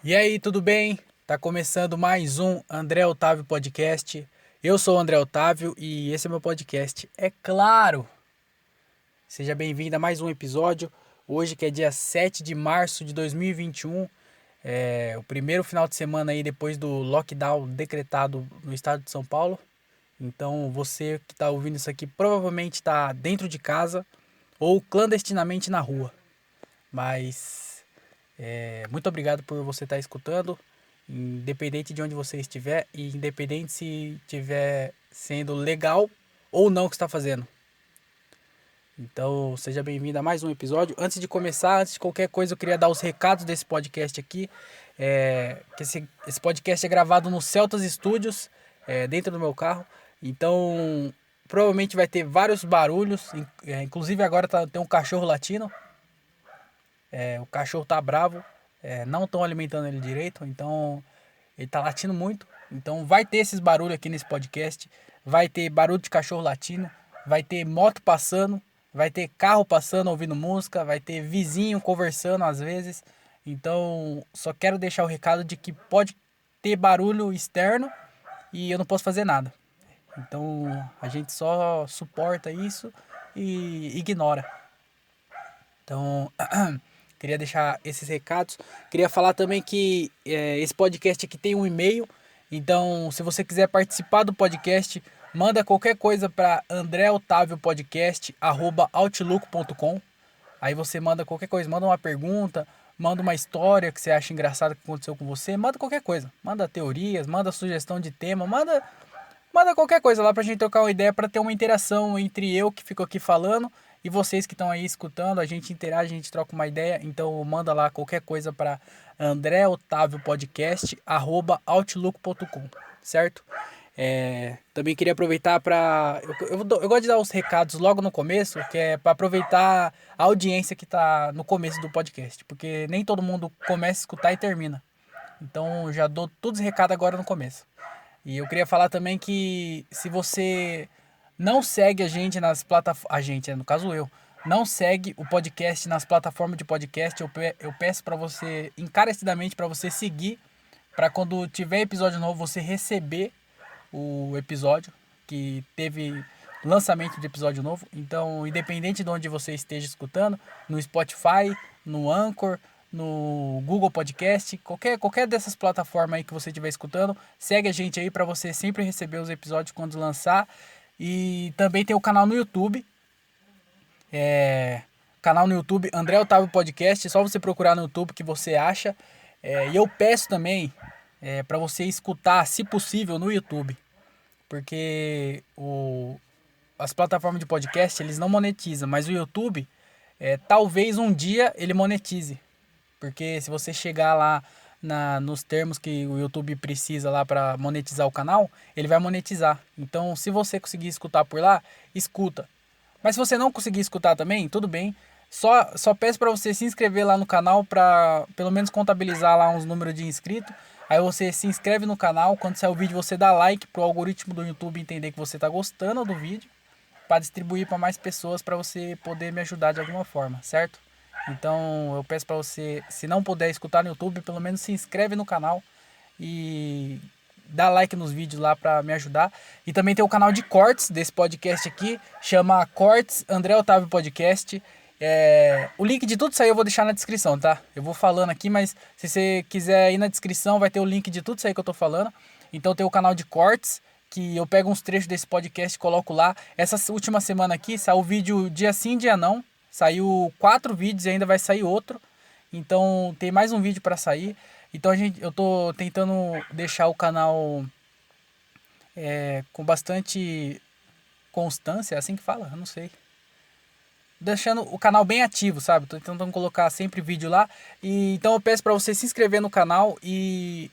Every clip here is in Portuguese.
E aí, tudo bem? Tá começando mais um André Otávio Podcast. Eu sou o André Otávio e esse é meu podcast. É claro! Seja bem-vindo a mais um episódio. Hoje que é dia 7 de março de 2021. É o primeiro final de semana aí depois do lockdown decretado no estado de São Paulo. Então você que está ouvindo isso aqui provavelmente está dentro de casa ou clandestinamente na rua. Mas muito obrigado por você estar escutando, independente de onde você estiver e independente se estiver sendo legal ou não o que está fazendo. Então, seja bem-vindo a mais um episódio. Antes de começar, antes de qualquer coisa, eu queria dar os recados desse podcast aqui. Que esse podcast é gravado no Celtas Studios, dentro do meu carro. Então, provavelmente vai ter vários barulhos. Inclusive, agora tem um cachorro latindo. O cachorro tá bravo, não estão alimentando ele direito, então ele tá latindo muito. Então vai ter esses barulhos aqui nesse podcast, vai ter barulho de cachorro latindo, vai ter moto passando, vai ter carro passando ouvindo música, vai ter vizinho conversando às vezes. Então só quero deixar o recado de que pode ter barulho externo e eu não posso fazer nada. Então a gente só suporta isso e ignora. Então, queria deixar esses recados. Queria falar também que esse podcast aqui tem um e-mail. Então, se você quiser participar do podcast, manda qualquer coisa para andreotaviopodcast@outlook.com. Aí você manda qualquer coisa, manda uma pergunta, manda uma história que você acha engraçada que aconteceu com você, manda qualquer coisa. Manda teorias, manda sugestão de tema, manda qualquer coisa lá pra gente trocar uma ideia, pra ter uma interação entre eu que fico aqui falando e vocês que estão aí escutando. A gente interage, a gente troca uma ideia. Então manda lá qualquer coisa para andreotaviopodcast@outlook.com, certo? Também queria aproveitar para eu gosto de dar os recados logo no começo, que é para aproveitar a audiência que tá no começo do podcast, porque nem todo mundo começa a escutar e termina. Então já dou todos os recados agora no começo. E eu queria falar também que se você não segue a gente nas plataformas, a gente, no caso eu, não segue o podcast nas plataformas de podcast, eu peço para você encarecidamente para você seguir, para quando tiver episódio novo você receber o episódio que teve lançamento de episódio novo. Então, independente de onde você esteja escutando, no Spotify, no Anchor, no Google Podcast, qualquer dessas plataformas aí que você estiver escutando, segue a gente aí para você sempre receber os episódios quando lançar. E também tem o canal no YouTube, canal no YouTube André Otávio Podcast, é só você procurar no YouTube que você acha. E eu peço também para você escutar, se possível, no YouTube, porque as plataformas de podcast eles não monetizam, mas o YouTube talvez um dia ele monetize, porque se você chegar lá nos termos que o YouTube precisa lá para monetizar o canal, ele vai monetizar. Então, se você conseguir escutar por lá, escuta. Mas se você não conseguir escutar também, tudo bem. Só peço para você se inscrever lá no canal para pelo menos contabilizar lá uns números de inscritos. Aí você se inscreve no canal, quando sair o vídeo você dá like pro algoritmo do YouTube entender que você está gostando do vídeo, para distribuir para mais pessoas para você poder me ajudar de alguma forma, certo? Então eu peço para você, se não puder escutar no YouTube, pelo menos se inscreve no canal e dá like nos vídeos lá para me ajudar. E também tem o canal de cortes desse podcast aqui, chama Cortes André Otávio Podcast. O link de tudo isso aí eu vou deixar na descrição, tá? Eu vou falando aqui, mas se você quiser ir na descrição vai ter o link de tudo isso aí que eu tô falando. Então tem o canal de cortes, que eu pego uns trechos desse podcast e coloco lá. Essa última semana aqui saiu o vídeo dia sim, dia não. Saiu 4 vídeos e ainda vai sair outro. Então tem mais um vídeo para sair. Então eu tô tentando deixar o canal com bastante constância, é assim que fala? Eu não sei. Deixando o canal bem ativo, sabe? Tô tentando colocar sempre vídeo lá. E então eu peço para você se inscrever no canal e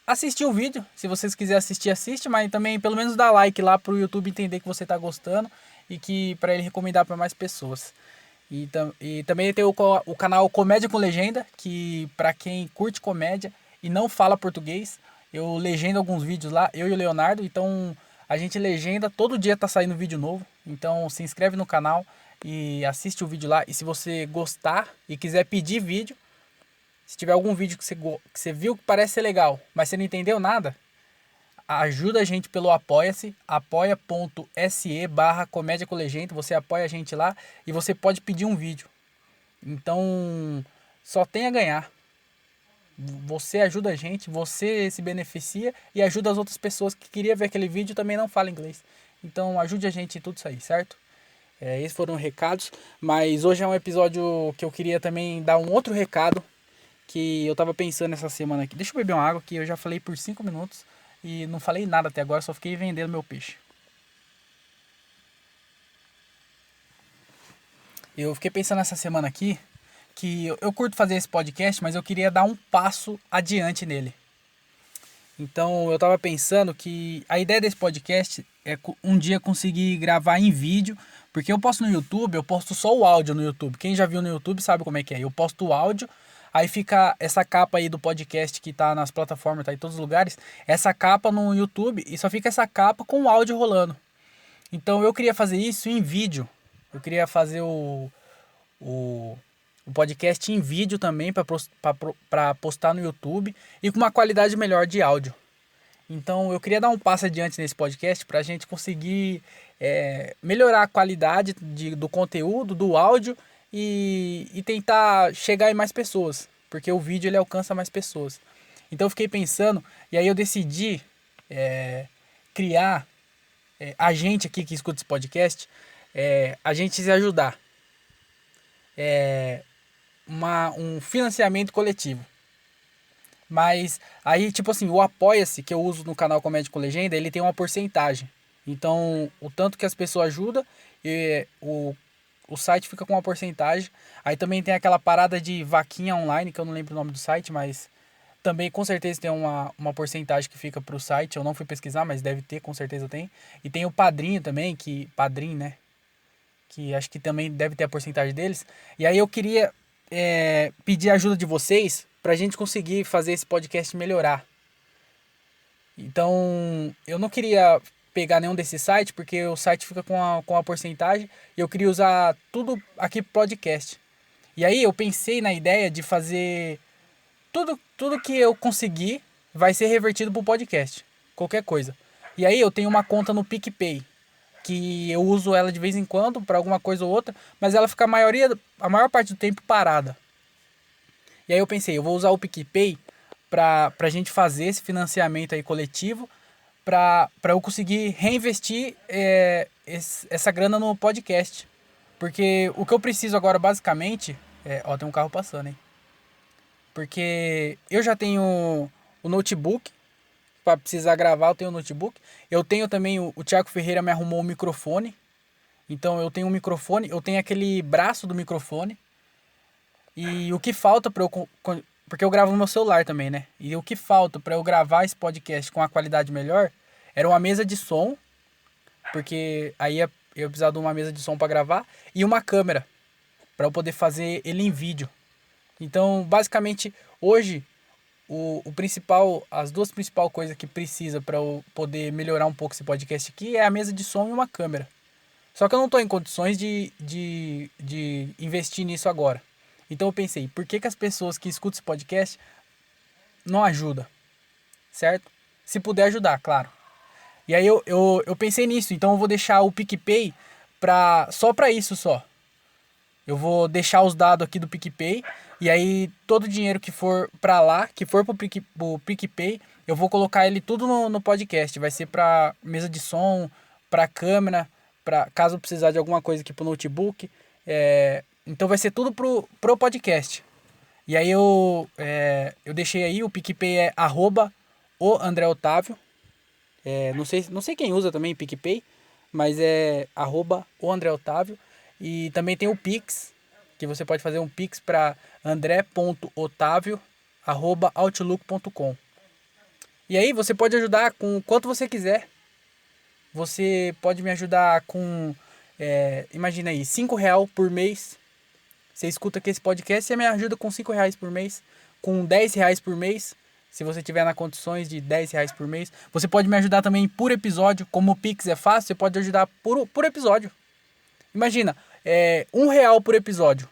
assistir o vídeo. Se vocês quiserem assistir, assiste, mas também pelo menos dá like lá pro YouTube entender que você tá gostando e que para ele recomendar para mais pessoas. E também tem o canal Comédia com Legenda, que para quem curte comédia e não fala português, eu legendo alguns vídeos lá, eu e o Leonardo. Então a gente legenda, todo dia tá saindo vídeo novo. Então se inscreve no canal e assiste o vídeo lá. E se você gostar e quiser pedir vídeo, Se tiver algum vídeo que você viu que parece ser legal, mas você não entendeu nada, ajuda a gente pelo Apoia-se, apoia.se/comédia com legenda. Você apoia a gente lá e você pode pedir um vídeo. Então, só tem a ganhar. Você ajuda a gente, você se beneficia e ajuda as outras pessoas que queriam ver aquele vídeo e também não falam inglês. Então, ajude a gente em tudo isso aí, certo? Esses foram os recados, mas hoje é um episódio que eu queria também dar um outro recado que eu tava pensando essa semana aqui. Deixa eu beber uma água que eu já falei por 5 minutos e não falei nada até agora, só fiquei vendendo meu peixe. Eu fiquei pensando essa semana aqui que eu curto fazer esse podcast, mas eu queria dar um passo adiante nele. Então eu tava pensando que a ideia desse podcast é um dia conseguir gravar em vídeo, porque eu posto no YouTube, eu posto só o áudio no YouTube. Quem já viu no YouTube sabe como é que é. Eu posto o áudio, aí fica essa capa aí do podcast que tá nas plataformas, tá em todos os lugares, essa capa no YouTube e só fica essa capa com o áudio rolando. Então eu queria fazer isso em vídeo. Eu queria fazer o podcast em vídeo também para postar no YouTube e com uma qualidade melhor de áudio. Então eu queria dar um passo adiante nesse podcast para a gente conseguir melhorar a qualidade do conteúdo, do áudio e tentar chegar em mais pessoas, porque o vídeo ele alcança mais pessoas. Então eu fiquei pensando e aí eu decidi criar a gente aqui que escuta esse podcast, a gente se ajudar. Um financiamento coletivo. Mas aí, tipo assim, o Apoia-se que eu uso no canal Comédia com Legenda, ele tem uma porcentagem. Então, o tanto que as pessoas ajudam, o site fica com uma porcentagem. Aí também tem aquela parada de vaquinha online, que eu não lembro o nome do site, mas também com certeza tem uma porcentagem que fica pro site. Eu não fui pesquisar, mas deve ter, com certeza tem. E tem o Padrinho também, Padrim, né? Que acho que também deve ter a porcentagem deles. E aí eu queria pedir a ajuda de vocês pra gente conseguir fazer esse podcast melhorar. Então, eu não queria pegar nenhum desses sites, porque o site fica com a porcentagem, e eu queria usar tudo aqui pro podcast. E aí eu pensei na ideia de fazer tudo que eu conseguir vai ser revertido pro podcast. Qualquer coisa. E aí eu tenho uma conta no PicPay, que eu uso ela de vez em quando para alguma coisa ou outra, mas ela fica a maior parte do tempo parada. E aí eu pensei, eu vou usar o PicPay pra gente fazer esse financiamento aí coletivo, pra eu conseguir reinvestir essa grana no podcast. Porque o que eu preciso agora basicamente tem um carro passando, hein? Porque eu já tenho o notebook, para precisar gravar eu tenho o notebook. Eu tenho também, o Thiago Ferreira me arrumou um microfone. Então eu tenho um microfone, eu tenho aquele braço do microfone. E o que falta para eu... Porque eu gravo no meu celular também, né? E o que falta para eu gravar esse podcast com a qualidade melhor era uma mesa de som. Porque aí eu precisava de uma mesa de som para gravar. E uma câmera para eu poder fazer ele em vídeo. Então, basicamente, hoje, as duas principais coisas que precisa para eu poder melhorar um pouco esse podcast aqui é a mesa de som e uma câmera. Só que eu não estou em condições de investir nisso agora. Então eu pensei, por que as pessoas que escutam esse podcast não ajudam? Certo? Se puder ajudar, claro. E aí eu pensei nisso, então eu vou deixar o PicPay só para isso só. Eu vou deixar os dados aqui do PicPay e aí todo o dinheiro que for para lá, que for pro PicPay, eu vou colocar ele tudo no podcast. Vai ser para mesa de som, para câmera, para caso precisar de alguma coisa aqui pro notebook. Então vai ser tudo pro podcast. E aí eu deixei aí, o PicPay é @o_André_Otávio. Não sei quem usa também PicPay, mas é @o_André_Otávio. E também tem o Pix, que você pode fazer um Pix para andré.otavio@outlook.com. E aí você pode ajudar com quanto você quiser. Você pode me ajudar com, imagina aí, R$5 por mês. Você escuta aqui esse podcast, você me ajuda com R$5 por mês, com R$10 por mês, se você tiver nas condições de R$10 por mês. Você pode me ajudar também por episódio, como o Pix é fácil, você pode ajudar por episódio. Imagina, R$1 por episódio.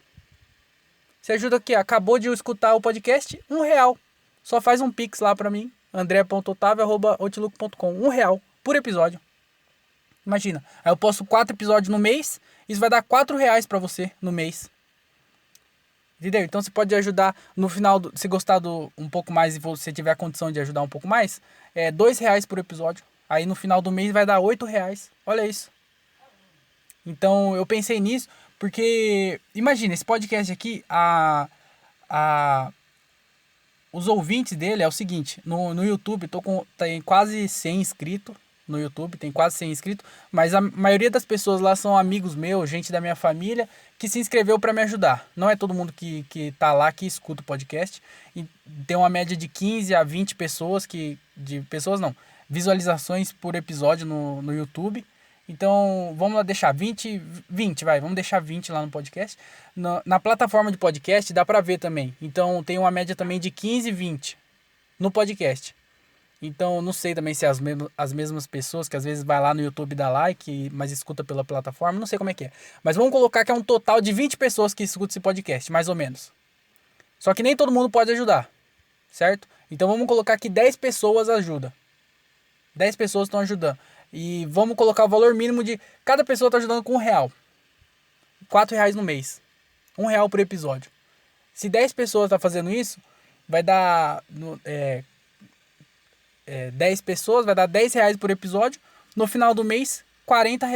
Você ajuda aqui, acabou de escutar o podcast, R$ 1. Só faz um pix lá pra mim, andré.otavio@outlook.com. R$ 1 por episódio. Imagina, aí eu posto 4 episódios no mês, isso vai dar R$ 4 pra você no mês. Entendeu? Então você pode ajudar no final, se gostar um pouco mais e você tiver a condição de ajudar um pouco mais, R$ 2 por episódio. Aí no final do mês vai dar R$ 8. Olha isso. Então eu pensei nisso, porque imagina, esse podcast aqui, os ouvintes dele é o seguinte, no YouTube tem quase 100 inscritos, no YouTube tem quase 100 inscritos, mas a maioria das pessoas lá são amigos meus, gente da minha família, que se inscreveu para me ajudar. Não é todo mundo que tá lá que escuta o podcast, e tem uma média de 15 a 20 pessoas, visualizações por episódio no YouTube. Então, vamos lá deixar 20, vamos deixar 20 lá no podcast. Na plataforma de podcast dá pra ver também. Então, tem uma média também de 15 e 20 no podcast. Então, não sei também se é as mesmas pessoas que às vezes vai lá no YouTube e dá like, mas escuta pela plataforma, não sei como é que é. Mas vamos colocar que é um total de 20 pessoas que escutam esse podcast, mais ou menos. Só que nem todo mundo pode ajudar, certo? Então, vamos colocar que 10 pessoas ajudam. 10 pessoas estão ajudando. E vamos colocar o valor mínimo de... Cada pessoa está ajudando com R$ 1. R$ 4 no mês. R$ 1 por episódio. Se 10 pessoas estão fazendo isso, vai dar... 10 pessoas, vai dar R$ 10 por episódio. No final do mês, R$ 40.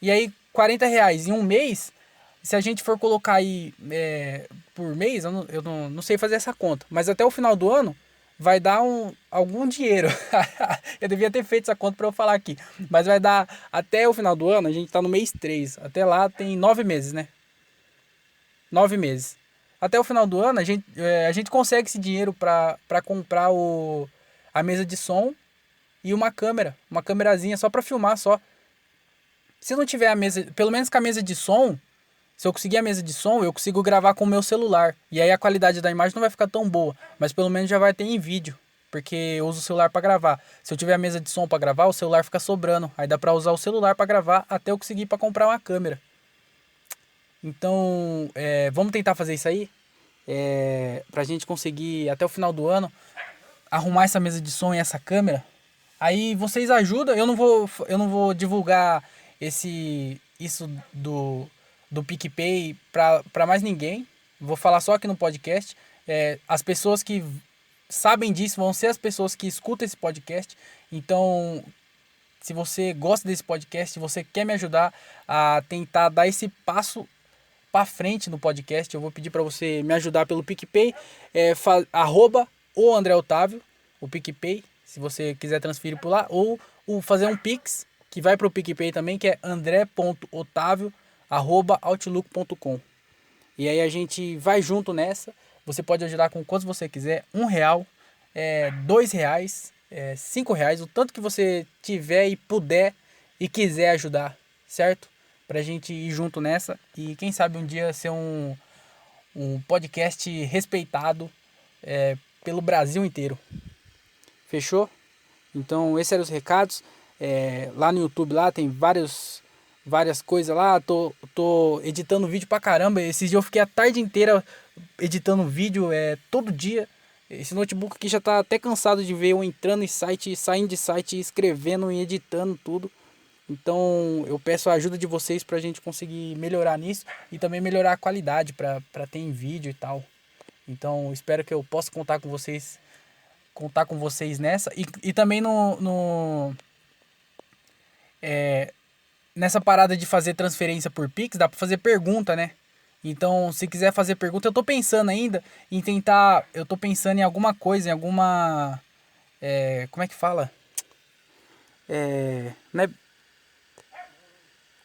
E aí, R$ 40 em um mês, se a gente for colocar aí por mês, eu não sei fazer essa conta. Mas até o final do ano, vai dar algum dinheiro. Eu devia ter feito essa conta para eu falar aqui. Mas vai dar, até o final do ano, a gente tá no mês 3. Até lá tem 9 meses, né? 9 meses. Até o final do ano, a gente consegue esse dinheiro para comprar a mesa de som e uma câmera. Uma câmerazinha só para filmar, só. Se não tiver a mesa, pelo menos com a mesa de som, se eu conseguir a mesa de som, eu consigo gravar com o meu celular. E aí a qualidade da imagem não vai ficar tão boa. Mas pelo menos já vai ter em vídeo. Porque eu uso o celular para gravar. Se eu tiver a mesa de som para gravar, o celular fica sobrando. Aí dá para usar o celular para gravar até eu conseguir para comprar uma câmera. Então, vamos tentar fazer isso aí. Pra gente conseguir, até o final do ano, arrumar essa mesa de som e essa câmera. Aí vocês ajudam. Eu não vou divulgar isso do PicPay para mais ninguém. Vou falar só aqui no podcast. As pessoas que sabem disso vão ser as pessoas que escutam esse podcast. Então, se você gosta desse podcast, se você quer me ajudar a tentar dar esse passo para frente no podcast, eu vou pedir para você me ajudar pelo PicPay, arroba o André Otávio, o PicPay, se você quiser transferir por lá, ou fazer um Pix, que vai para o PicPay também, que é andré.otavio@outlook.com. E aí a gente vai junto nessa. Você pode ajudar com quanto você quiser. R$ 1, R$ 2, R$ 5, o tanto que você tiver e puder e quiser ajudar, certo? Pra gente ir junto nessa e quem sabe um dia ser um podcast respeitado pelo Brasil inteiro. Fechou? Então esses eram os recados. Lá no YouTube lá tem várias coisas lá. Tô editando vídeo pra caramba. Esses dias eu fiquei a tarde inteira editando vídeo todo dia. Esse notebook aqui já tá até cansado de ver eu entrando em site, saindo de site, escrevendo e editando tudo. Então eu peço a ajuda de vocês pra gente conseguir melhorar nisso e também melhorar a qualidade pra ter em vídeo e tal. Então espero que eu possa contar com vocês nessa e também nessa parada de fazer transferência por Pix, dá pra fazer pergunta, né? Então, se quiser fazer pergunta, eu tô pensando ainda em tentar, eu tô pensando em alguma coisa, em alguma, como é que fala? Né?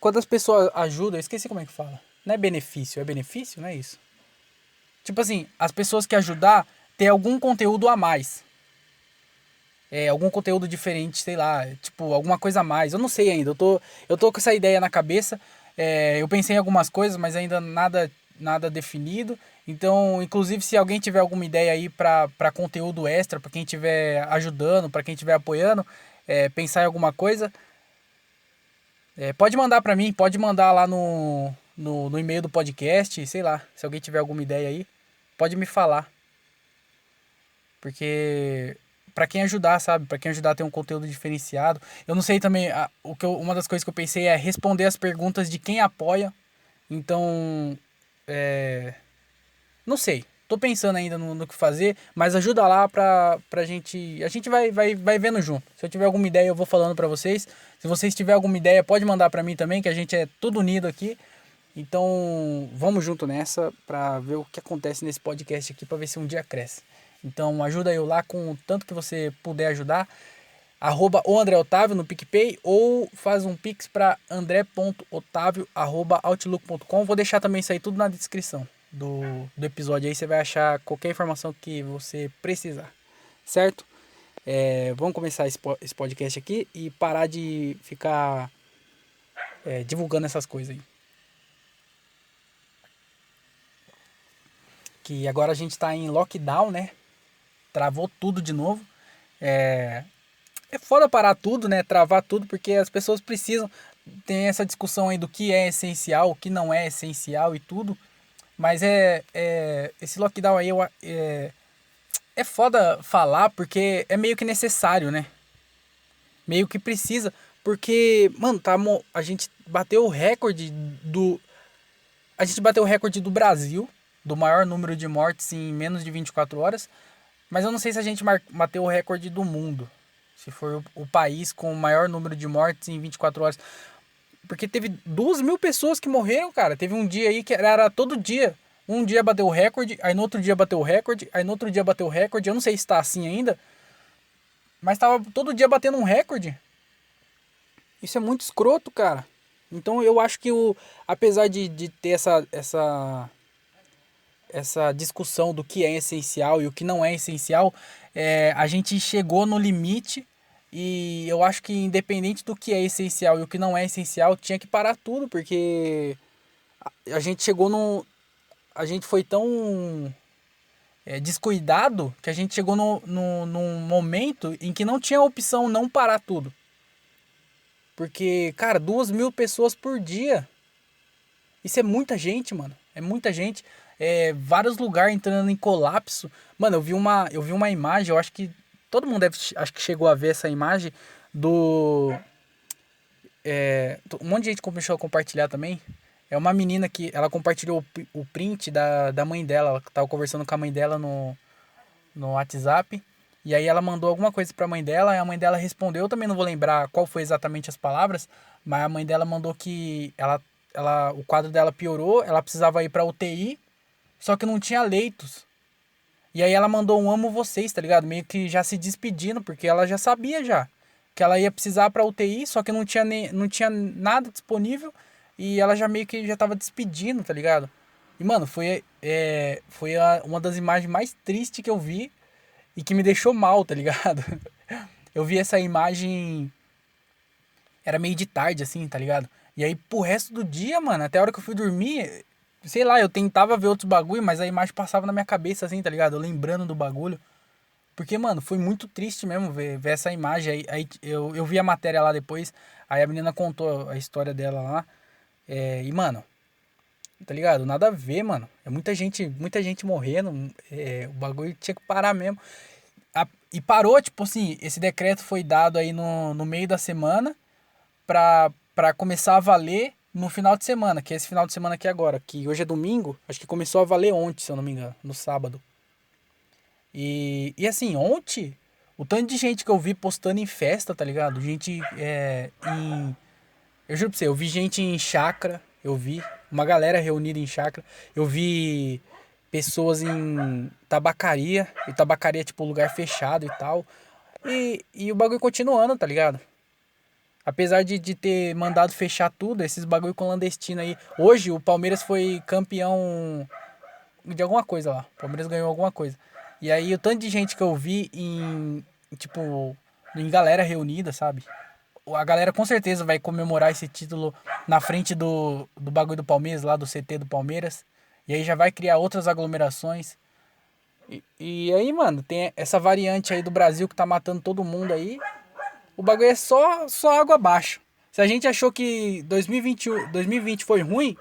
Quando as pessoas ajudam, eu esqueci como é que fala. Não é benefício, não é isso? Tipo assim, as pessoas que ajudar ter algum conteúdo a mais. Algum conteúdo diferente, sei lá, tipo, alguma coisa a mais. Eu não sei ainda, eu tô com essa ideia na cabeça. Eu pensei em algumas coisas, mas ainda nada definido. Então, inclusive, se alguém tiver alguma ideia aí para conteúdo extra, para quem estiver ajudando, para quem estiver apoiando, pensar em alguma coisa, pode mandar para mim, pode mandar lá no no e-mail do podcast, sei lá. Se alguém tiver alguma ideia aí, pode me falar. Porque pra quem ajudar, sabe? Pra quem ajudar a ter um conteúdo diferenciado. Eu não sei também, uma das coisas que eu pensei é responder as perguntas de quem apoia. Então, não sei. Tô pensando ainda no que fazer, mas ajuda lá pra gente. A gente vai vendo junto. Se eu tiver alguma ideia, eu vou falando pra vocês. Se vocês tiverem alguma ideia, pode mandar pra mim também, que a gente é tudo unido aqui. Então, vamos junto nessa pra ver o que acontece nesse podcast aqui, pra ver se um dia cresce. Então, ajuda eu lá com o tanto que você puder ajudar. @o André Otávio no PicPay ou faz um pix para andré.otavio@outlook.com. Vou deixar também isso aí tudo na descrição do episódio. Aí você vai achar qualquer informação que você precisar, certo? Vamos começar esse podcast aqui e parar de ficar divulgando essas coisas aí. Que agora a gente está em lockdown, né? Travou tudo de novo. É foda parar tudo, né? Travar tudo, porque as pessoas precisam. Tem essa discussão aí do que é essencial, o que não é essencial e tudo. Mas esse lockdown aí é foda falar porque é meio que necessário, né? Meio que precisa. Porque, mano, a gente bateu o recorde do. A gente bateu o recorde do Brasil, do maior número de mortes em menos de 24 horas. Mas eu não sei se a gente bateu o recorde do mundo. Se for o país com o maior número de mortes em 24 horas. Porque teve 2.000 pessoas que morreram, cara. Teve um dia aí que era todo dia. Um dia bateu o recorde, aí no outro dia bateu o recorde, aí no outro dia bateu o recorde. Eu não sei se tá assim ainda. Mas tava todo dia batendo um recorde. Isso é muito escroto, cara. Então eu acho que apesar de ter essa discussão do que é essencial e o que não é essencial, a gente chegou no limite e eu acho que independente do que é essencial e o que não é essencial, tinha que parar tudo, porque a gente chegou no... A gente foi tão descuidado que a gente chegou num momento em que não tinha opção não parar tudo. Porque, cara, 2.000 pessoas por dia. Isso é muita gente, mano. É muita gente. Vários lugares entrando em colapso. Mano, eu vi uma imagem, eu acho que todo mundo acho que chegou a ver essa imagem do... um monte de gente começou a compartilhar também. É uma menina que ela compartilhou o print da mãe dela. Ela tava conversando com a mãe dela no WhatsApp. E aí ela mandou alguma coisa pra mãe dela, e a mãe dela respondeu. Eu também não vou lembrar qual foi exatamente as palavras, mas a mãe dela mandou que o quadro dela piorou, ela precisava ir pra UTI, só que não tinha leitos. E aí ela mandou um amo vocês, tá ligado? Meio que já se despedindo, porque ela já sabia já que ela ia precisar pra UTI, só que não tinha nada disponível, e ela já meio que já tava despedindo, tá ligado? E, mano, foi uma das imagens mais tristes que eu vi e que me deixou mal, tá ligado? Eu vi essa imagem, era meio de tarde, assim, tá ligado? E aí, pro resto do dia, mano, até a hora que eu fui dormir, sei lá, eu tentava ver outros bagulho, mas a imagem passava na minha cabeça, assim, tá ligado? Eu lembrando do bagulho. Porque, mano, foi muito triste mesmo ver essa imagem. Aí eu vi a matéria lá depois, aí a menina contou a história dela lá. E, mano, tá ligado? Nada a ver, mano. É muita gente morrendo. O bagulho tinha que parar mesmo. E parou, tipo assim, esse decreto foi dado aí no meio da semana pra começar a valer no final de semana, que é esse final de semana aqui agora, que hoje é domingo, acho que começou a valer ontem, se eu não me engano, no sábado. E assim, ontem, o tanto de gente que eu vi postando em festa, tá ligado? Gente eu juro pra você, eu vi gente em chácara, eu vi uma galera reunida em chácara, eu vi pessoas em tabacaria, e tabacaria é tipo lugar fechado e tal. E o bagulho continuando, tá ligado? Apesar de ter mandado fechar tudo, esses bagulho clandestino aí. Hoje o Palmeiras foi campeão de alguma coisa lá. O Palmeiras ganhou alguma coisa. E aí o tanto de gente que eu vi tipo, em galera reunida, sabe? A galera com certeza vai comemorar esse título na frente do bagulho do Palmeiras, lá do CT do Palmeiras. E aí já vai criar outras aglomerações. E aí, mano, tem essa variante aí do Brasil que tá matando todo mundo aí. O bagulho é só água abaixo. Se a gente achou que 2020 foi ruim,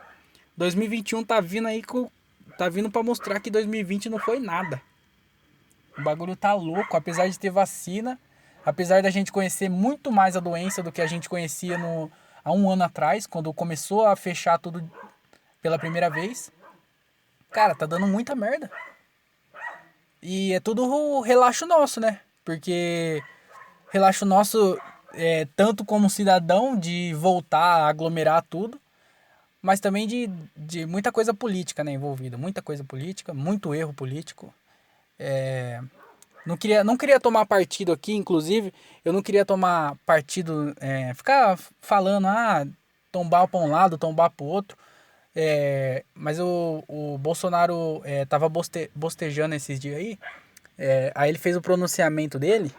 2021 tá vindo aí tá vindo pra mostrar que 2020 não foi nada. O bagulho tá louco, apesar de ter vacina, apesar da gente conhecer muito mais a doença do que a gente conhecia há um ano atrás, quando começou a fechar tudo pela primeira vez. Cara, tá dando muita merda. E é tudo relaxo nosso, né? Porque relaxo nosso tanto como cidadão de voltar a aglomerar tudo, mas também de muita coisa política, né, envolvida. Muita coisa política, muito erro político. Não queria tomar partido aqui, inclusive, eu não queria tomar partido, ficar falando, tombar para um lado, tombar para o outro. Mas o Bolsonaro tava bostejando esses dias aí. Aí ele fez o pronunciamento dele.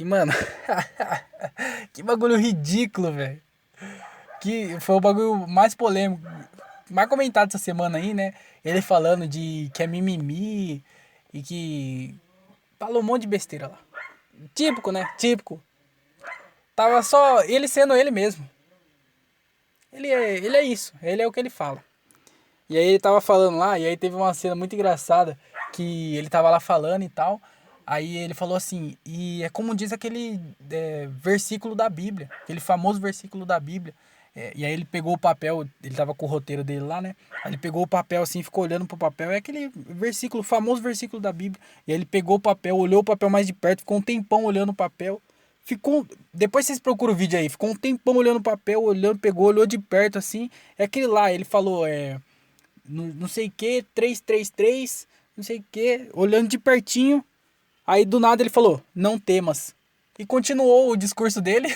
Mano, que bagulho ridículo, velho. Que foi o bagulho mais polêmico, mais comentado essa semana aí, né? Ele falando de que é mimimi e que falou um monte de besteira lá. Típico, né? Típico. Tava só ele sendo ele mesmo. Ele é isso, ele é o que ele fala. E aí ele tava falando lá, e aí teve uma cena muito engraçada que ele tava lá falando e tal. Aí ele falou assim, e é como diz aquele versículo da Bíblia, aquele famoso versículo da Bíblia. E aí ele pegou o papel, ele tava com o roteiro dele lá, né? Aí ele pegou o papel assim, ficou olhando pro papel, é aquele versículo, famoso versículo da Bíblia. E aí ele pegou o papel, olhou o papel mais de perto, ficou um tempão olhando o papel. Depois vocês procuram o vídeo aí, ficou um tempão olhando o papel, olhou de perto assim. É aquele lá, ele falou, não sei o que, 333, não sei o que, olhando de pertinho. Aí do nada ele falou, não temas. E continuou o discurso dele.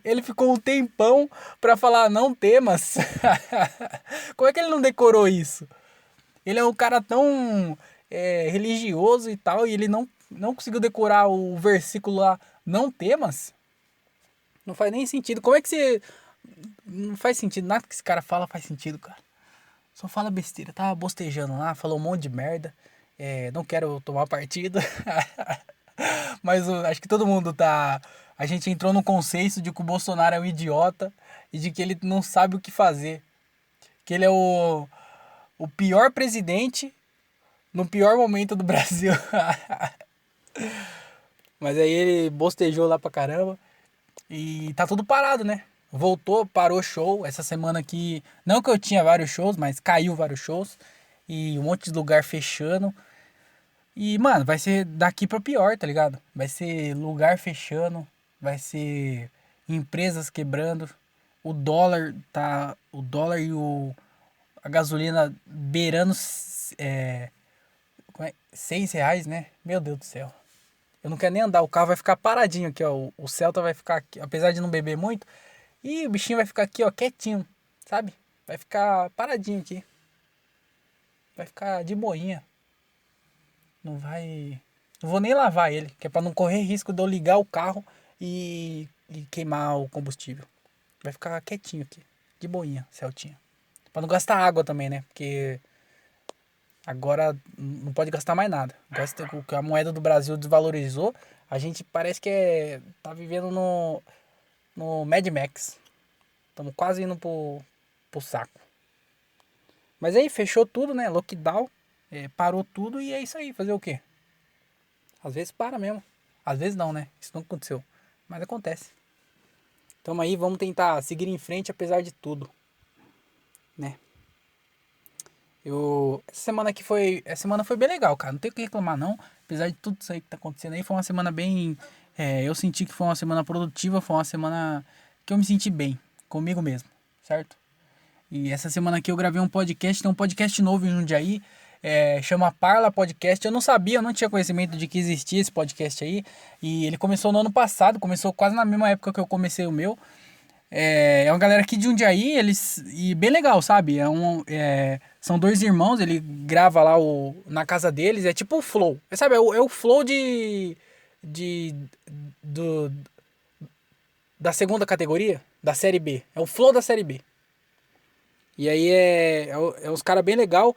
Ele ficou um tempão pra falar, não temas. Como é que ele não decorou isso? Ele é um cara tão religioso e tal, e ele não conseguiu decorar o versículo lá, não temas? Não faz nem sentido. Como é que você... Não faz sentido, nada que esse cara fala faz sentido, cara. Só fala besteira, tava bostejando lá, falou um monte de merda. Não quero tomar partido. Mas acho que todo mundo tá... A gente entrou no consenso de que o Bolsonaro é um idiota e de que ele não sabe o que fazer. Que ele é o pior presidente no pior momento do Brasil. Mas aí ele bostejou lá pra caramba. E tá tudo parado, né? Voltou, parou show. Essa semana aqui, não que eu tinha vários shows, mas caiu vários shows. E um monte de lugar fechando. E, mano, vai ser daqui pra pior, tá ligado? Vai ser lugar fechando. Vai ser empresas quebrando. O dólar tá. O dólar e a gasolina beirando R$ 6, né? Meu Deus do céu. Eu não quero nem andar, o carro vai ficar paradinho aqui, ó. O Celta vai ficar aqui, apesar de não beber muito. E o bichinho vai ficar aqui, ó, quietinho, sabe? Vai ficar paradinho aqui. Vai ficar de boinha. Não vai. Não vou nem lavar ele, que é pra não correr risco de eu ligar o carro e queimar o combustível. Vai ficar quietinho aqui, de boinha, Celtinha. Pra não gastar água também, né? Porque agora não pode gastar mais nada. Porque a moeda do Brasil desvalorizou. A gente parece que tá vivendo no Mad Max. Estamos quase indo pro saco. Mas aí fechou tudo, né? Lockdown. Parou tudo e é isso aí. Fazer o quê? Às vezes para mesmo. Às vezes não, né? Isso não aconteceu. Mas acontece. Tamo aí, vamos tentar seguir em frente apesar de tudo. Né? Essa semana foi bem legal, cara. Não tem o que reclamar, não. Apesar de tudo isso aí que tá acontecendo aí, foi uma semana bem. Eu senti que foi uma semana produtiva, foi uma semana que eu me senti bem comigo mesmo, certo? E essa semana aqui eu gravei um podcast, tem um podcast novo em Jundiaí, chama Parla Podcast. Eu não sabia, eu não tinha conhecimento de que existia esse podcast aí. E ele começou no ano passado, começou quase na mesma época que eu comecei o meu. É uma galera aqui de Jundiaí, e bem legal, sabe? São dois irmãos, ele grava lá na casa deles, é tipo o Flow. Sabe, é o Flow de, do, da segunda categoria, da Série B. É o Flow da Série B. E aí é uns caras bem legal.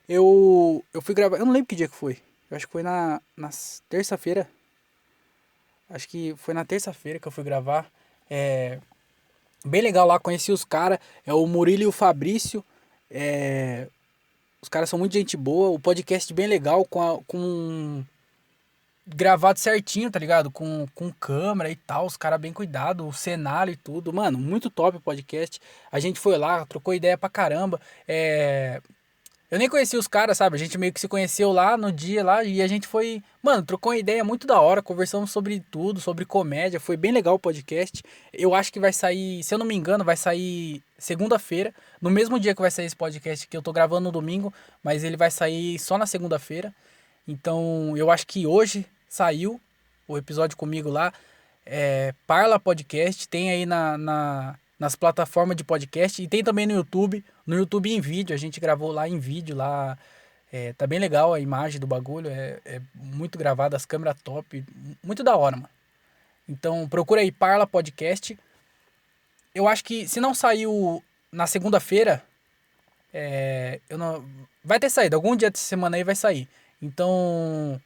Eu fui gravar, eu não lembro que dia que foi. Eu acho que foi na terça-feira. Acho que foi na terça-feira que eu fui gravar. Bem legal lá, conheci os caras, é o Murilo e o Fabrício. É, os caras são muito gente boa, o podcast bem legal, com gravado certinho, tá ligado? Com câmera e tal, os caras bem cuidados, o cenário e tudo. Mano, muito top o podcast. A gente foi lá, trocou ideia pra caramba. Eu nem conhecia os caras, sabe? A gente meio que se conheceu lá no dia lá e a gente foi, mano, trocou uma ideia muito da hora, conversamos sobre tudo, sobre comédia, foi bem legal o podcast. Eu acho que vai sair, se eu não me engano, vai sair segunda-feira, no mesmo dia que vai sair esse podcast que eu tô gravando no domingo, mas ele vai sair só na segunda-feira. Então, eu acho que hoje saiu o episódio comigo lá, Parla Podcast, tem aí nas plataformas de podcast e tem também no YouTube em vídeo, a gente gravou lá em vídeo, lá tá bem legal a imagem do bagulho, é muito gravado, as câmeras top, muito da hora, mano. Então procura aí Parla Podcast. Eu acho que se não saiu na segunda-feira, eu não vai ter saído, algum dia dessa semana aí vai sair. Então,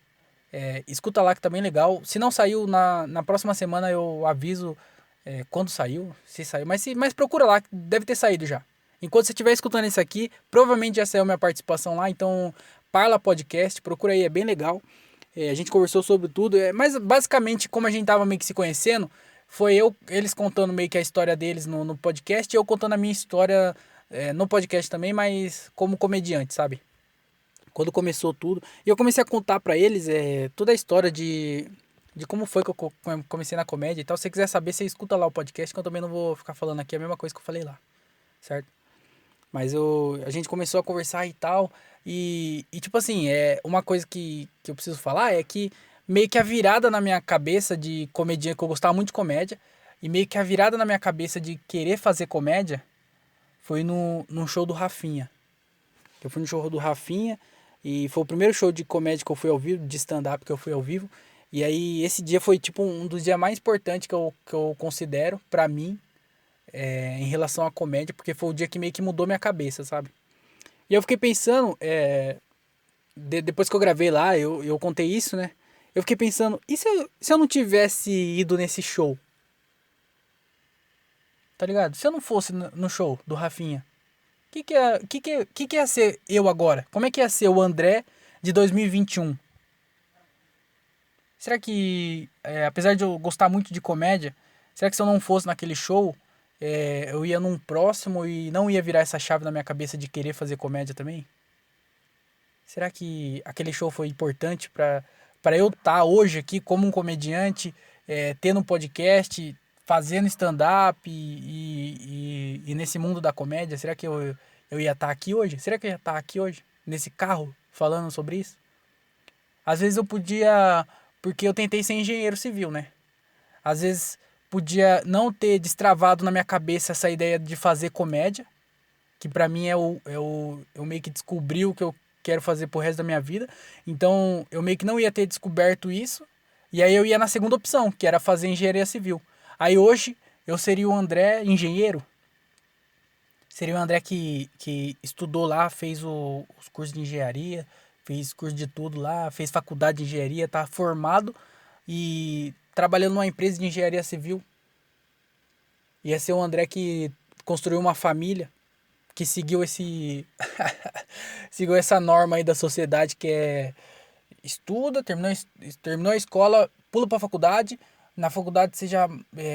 escuta lá que tá bem legal. Se não saiu na próxima semana, eu aviso quando saiu, se saiu. Mas procura lá, que deve ter saído já. Enquanto você estiver escutando isso aqui, provavelmente já saiu minha participação lá. Então, Parla Podcast, procura aí, é bem legal. A gente conversou sobre tudo. Mas basicamente, como a gente tava meio que se conhecendo, foi eles contando meio que a história deles no podcast e eu contando a minha história no podcast também, mas como comediante, sabe? Quando começou tudo. E eu comecei a contar pra eles toda a história de como foi que eu comecei na comédia e tal. Se você quiser saber, você escuta lá o podcast, que eu também não vou ficar falando aqui a mesma coisa que eu falei lá, certo? Mas a gente começou a conversar e tal. E tipo assim, uma coisa que eu preciso falar é que meio que a virada na minha cabeça de comediante, que eu gostava muito de comédia, e meio que a virada na minha cabeça de querer fazer comédia foi no show do Rafinha. Eu fui no show do Rafinha e foi o primeiro show de comédia que eu fui ao vivo, de stand-up que eu fui ao vivo. E aí esse dia foi tipo um dos dias mais importantes que eu considero pra mim em relação à comédia, porque foi o dia que meio que mudou minha cabeça, sabe? E eu fiquei pensando, depois que eu gravei lá, eu contei isso, né? Eu fiquei pensando, e se eu não tivesse ido nesse show? Tá ligado? Se eu não fosse no show do Rafinha, que ia ser eu agora? Como é que ia ser o André de 2021? Será que, apesar de eu gostar muito de comédia, será que se eu não fosse naquele show, eu ia num próximo e não ia virar essa chave na minha cabeça de querer fazer comédia também? Será que aquele show foi importante para eu estar hoje aqui como um comediante, tendo um podcast, fazendo stand-up e nesse mundo da comédia? Será que eu ia estar aqui hoje? Será que eu ia estar aqui hoje, nesse carro, falando sobre isso? Às vezes eu podia, porque eu tentei ser engenheiro civil, né? Às vezes podia não ter destravado na minha cabeça essa ideia de fazer comédia, que pra mim eu meio que descobri o que eu quero fazer pro resto da minha vida. Então eu meio que não ia ter descoberto isso, e aí eu ia na segunda opção, que era fazer engenharia civil. Aí hoje eu seria o André engenheiro, seria o André que estudou lá, fez os cursos de engenharia, fez curso de tudo lá, fez faculdade de engenharia, tá formado e trabalhando numa empresa de engenharia civil. Ia ser o André que construiu uma família, que seguiu seguiu essa norma aí da sociedade que é estuda, terminou a escola, pula para a faculdade, na faculdade você já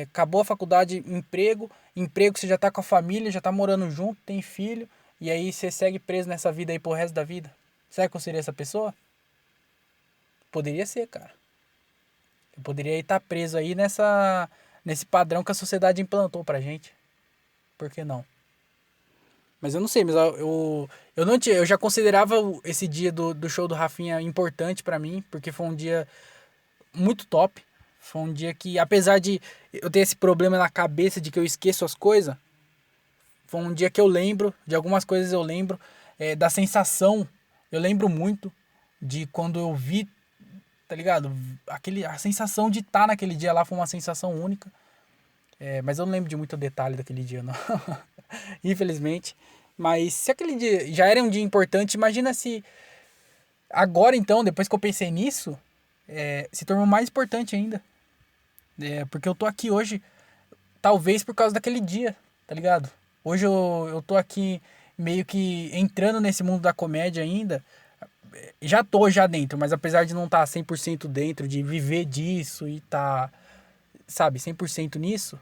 acabou a faculdade, emprego você já tá com a família, já tá morando junto, tem filho, e aí você segue preso nessa vida aí pro resto da vida. Será que eu seria essa pessoa? Poderia ser, cara. Eu poderia estar preso aí nesse padrão que a sociedade implantou pra gente. Por que não? Mas eu não sei, mas eu não tinha, eu já considerava esse dia do show do Rafinha importante pra mim, porque foi um dia muito top. Foi um dia que, apesar de eu ter esse problema na cabeça de que eu esqueço as coisas, foi um dia que eu lembro, de algumas coisas eu lembro, da sensação, eu lembro muito de quando eu vi, tá ligado? A sensação de estar naquele dia lá foi uma sensação única. Mas eu não lembro de muito detalhe daquele dia, não. Infelizmente. Mas se aquele dia já era um dia importante, imagina se agora então, depois que eu pensei nisso, se tornou mais importante ainda. Porque eu tô aqui hoje. talvez por causa daquele dia, tá ligado? Hoje eu tô aqui meio que entrando nesse mundo da comédia ainda. Já tô já dentro, mas apesar de não estar 100% dentro, de viver disso e tá, sabe, 100% nisso,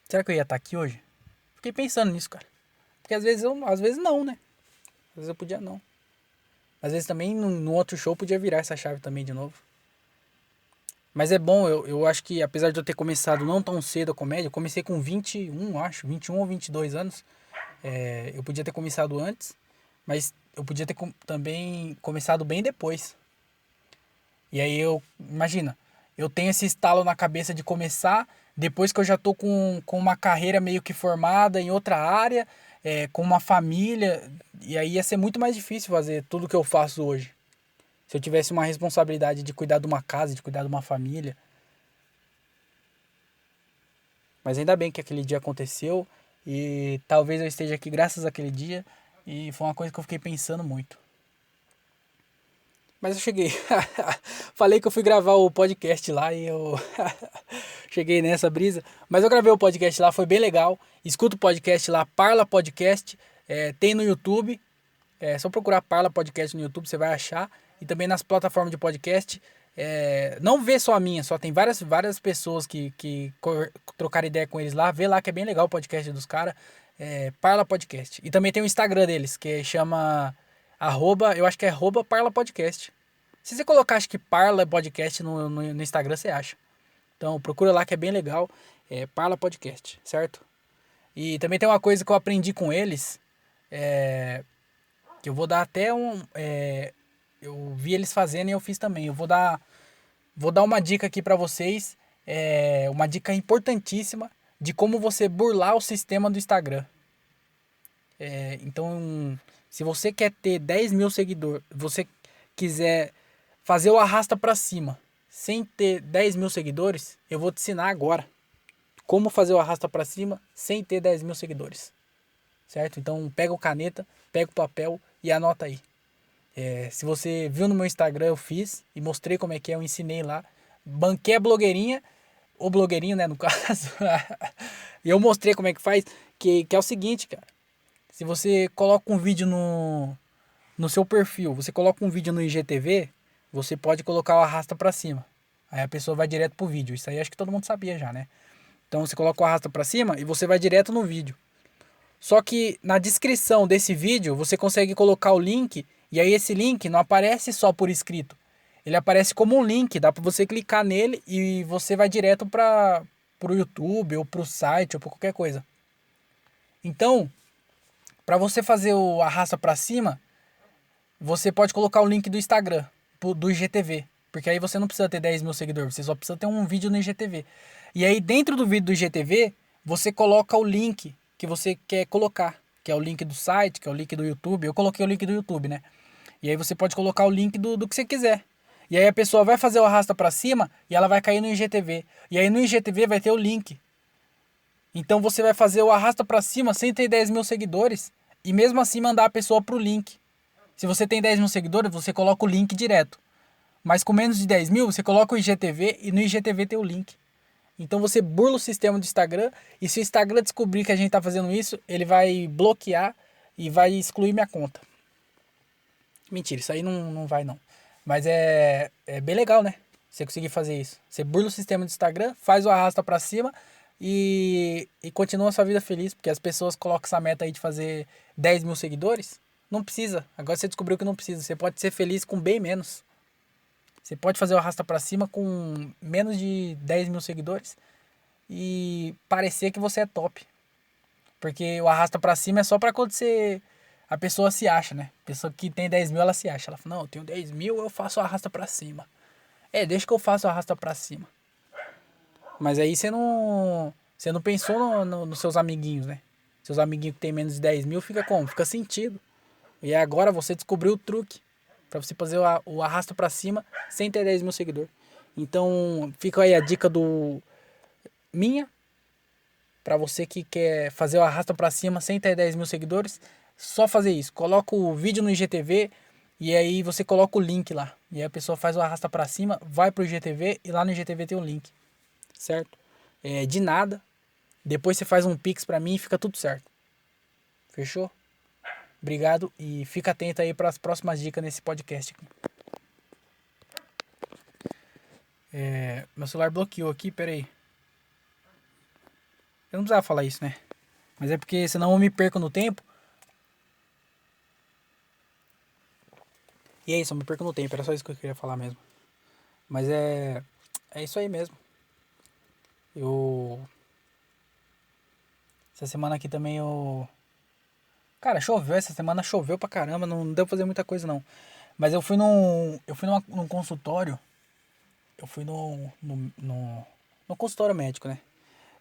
será que eu ia estar aqui hoje? Fiquei pensando nisso, cara. Porque às vezes não, né? Às vezes eu podia não. Às vezes também no outro show podia virar essa chave também de novo. Mas é bom, eu acho que apesar de eu ter começado não tão cedo a comédia, eu comecei com 21, acho, 21 ou 22 anos. Eu podia ter começado antes, mas eu podia ter também começado bem depois. E aí imagina, eu tenho esse estalo na cabeça de começar, depois que eu já tô com uma carreira meio que formada em outra área, com uma família, e aí ia ser muito mais difícil fazer tudo que eu faço hoje. Se eu tivesse uma responsabilidade de cuidar de uma casa, de cuidar de uma família. Mas ainda bem que aquele dia aconteceu e talvez eu esteja aqui graças àquele dia e foi uma coisa que eu fiquei pensando muito. Mas eu cheguei. Falei que eu fui gravar o podcast lá e eu cheguei nessa brisa. Mas eu gravei o podcast lá, foi bem legal. Escuta o podcast lá, Parla Podcast. Tem no YouTube. É só procurar Parla Podcast no YouTube, você vai achar. E também nas plataformas de podcast. Não vê só a minha, só tem várias pessoas que trocaram ideia com eles lá. Vê lá que é bem legal o podcast dos caras. Parla Podcast. E também tem o Instagram deles, que chama... eu acho que é @Parla Podcast. Se você colocar, acho que Parla Podcast no Instagram, você acha. Então procura lá que é bem legal. Parla Podcast, certo? E também tem uma coisa que eu aprendi com eles. Que eu vou dar até eu vi eles fazendo e eu fiz também. Eu vou dar uma dica aqui pra vocês. Uma dica importantíssima de como você burlar o sistema do Instagram. Então, se você quer ter 10 mil seguidores, você quiser fazer o arrasta pra cima sem ter 10 mil seguidores, eu vou te ensinar agora como fazer o arrasta pra cima sem ter 10 mil seguidores. Certo? Então, pega o caneta, pega o papel e anota aí. Se você viu no meu Instagram, eu fiz e mostrei como é que é, eu ensinei lá. Banquei a blogueirinha, ou blogueirinho, né, no caso. E eu mostrei como é que faz, que é o seguinte, cara. Se você coloca um vídeo no seu perfil, você coloca um vídeo no IGTV, você pode colocar o arrasta pra cima. Aí a pessoa vai direto pro vídeo. Isso aí acho que todo mundo sabia já, né? Então você coloca o arrasta pra cima e você vai direto no vídeo. Só que na descrição desse vídeo você consegue colocar o link e aí esse link não aparece só por escrito. Ele aparece como um link, dá pra você clicar nele e você vai direto pro YouTube ou pro site ou pra qualquer coisa. Então, para você fazer o arrasta pra cima, você pode colocar o link do Instagram, do IGTV. Porque aí você não precisa ter 10 mil seguidores, você só precisa ter um vídeo no IGTV. E aí dentro do vídeo do IGTV, você coloca o link que você quer colocar. Que é o link do site, que é o link do YouTube. Eu coloquei o link do YouTube, né? E aí você pode colocar o link do que você quiser. E aí a pessoa vai fazer o arrasta pra cima e ela vai cair no IGTV. E aí no IGTV vai ter o link. Então você vai fazer o arrasta pra cima sem ter 10 mil seguidores e mesmo assim mandar a pessoa pro link. Se você tem 10 mil seguidores, você coloca o link direto. Mas com menos de 10 mil, você coloca o IGTV e no IGTV tem o link. Então você burla o sistema do Instagram e se o Instagram descobrir que a gente tá fazendo isso, ele vai bloquear e vai excluir minha conta. Mentira, isso aí não vai não. Mas é bem legal, né? Você conseguir fazer isso. Você burla o sistema do Instagram, faz o arrasta pra cima e continua a sua vida feliz. Porque as pessoas colocam essa meta aí de fazer 10 mil seguidores. Não precisa. Agora você descobriu que não precisa. Você pode ser feliz com bem menos. Você pode fazer o arrasta pra cima com menos de 10 mil seguidores e parecer que você é top. Porque o arrasta pra cima é só pra quando a pessoa se acha, né? A pessoa que tem 10 mil, ela se acha. Ela fala, não, eu tenho 10 mil, eu faço o arrasta pra cima. Deixa que eu faço o arrasta pra cima. Mas aí você não pensou nos seus amiguinhos, né? Seus amiguinhos que tem menos de 10 mil, fica como? Fica sentido. E agora você descobriu o truque para você fazer o arrasta pra cima sem ter 10 mil seguidores. Então fica aí a dica minha para você que quer fazer o arrasta pra cima sem ter 10 mil seguidores. Só fazer isso. Coloca o vídeo no IGTV e aí você coloca o link lá. E aí a pessoa faz o arrasta pra cima, vai pro IGTV e lá no IGTV tem o link. certo? De nada. Depois você faz um Pix pra mim e fica tudo certo. Fechou? Obrigado e fica atento aí para as próximas dicas nesse podcast aqui. Meu celular bloqueou aqui, peraí. Eu não precisava falar isso, né? Mas é porque senão eu me perco no tempo. E é isso, eu me perco no tempo. Era só isso que eu queria falar mesmo. Mas é isso aí mesmo. Essa semana aqui também eu... Cara, choveu. Essa semana choveu pra caramba. Não deu pra fazer muita coisa não. Mas eu fui num consultório. Eu fui no consultório médico, né?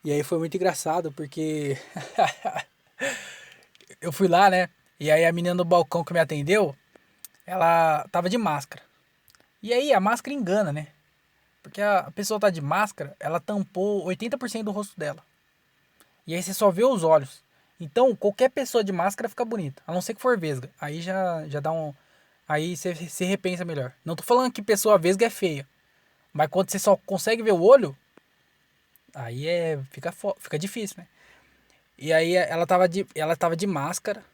E aí foi muito engraçado porque eu fui lá, né? E aí a menina do balcão que me atendeu, ela tava de máscara. E aí a máscara engana, né? Porque a pessoa tá de máscara, ela tampou 80% do rosto dela. E aí você só vê os olhos. Então qualquer pessoa de máscara fica bonita, a não ser que for vesga. Aí já dá um... Aí você se repensa melhor. Não tô falando que pessoa vesga é feia. Mas quando você só consegue ver o olho, aí fica difícil, né? E aí ela tava de máscara.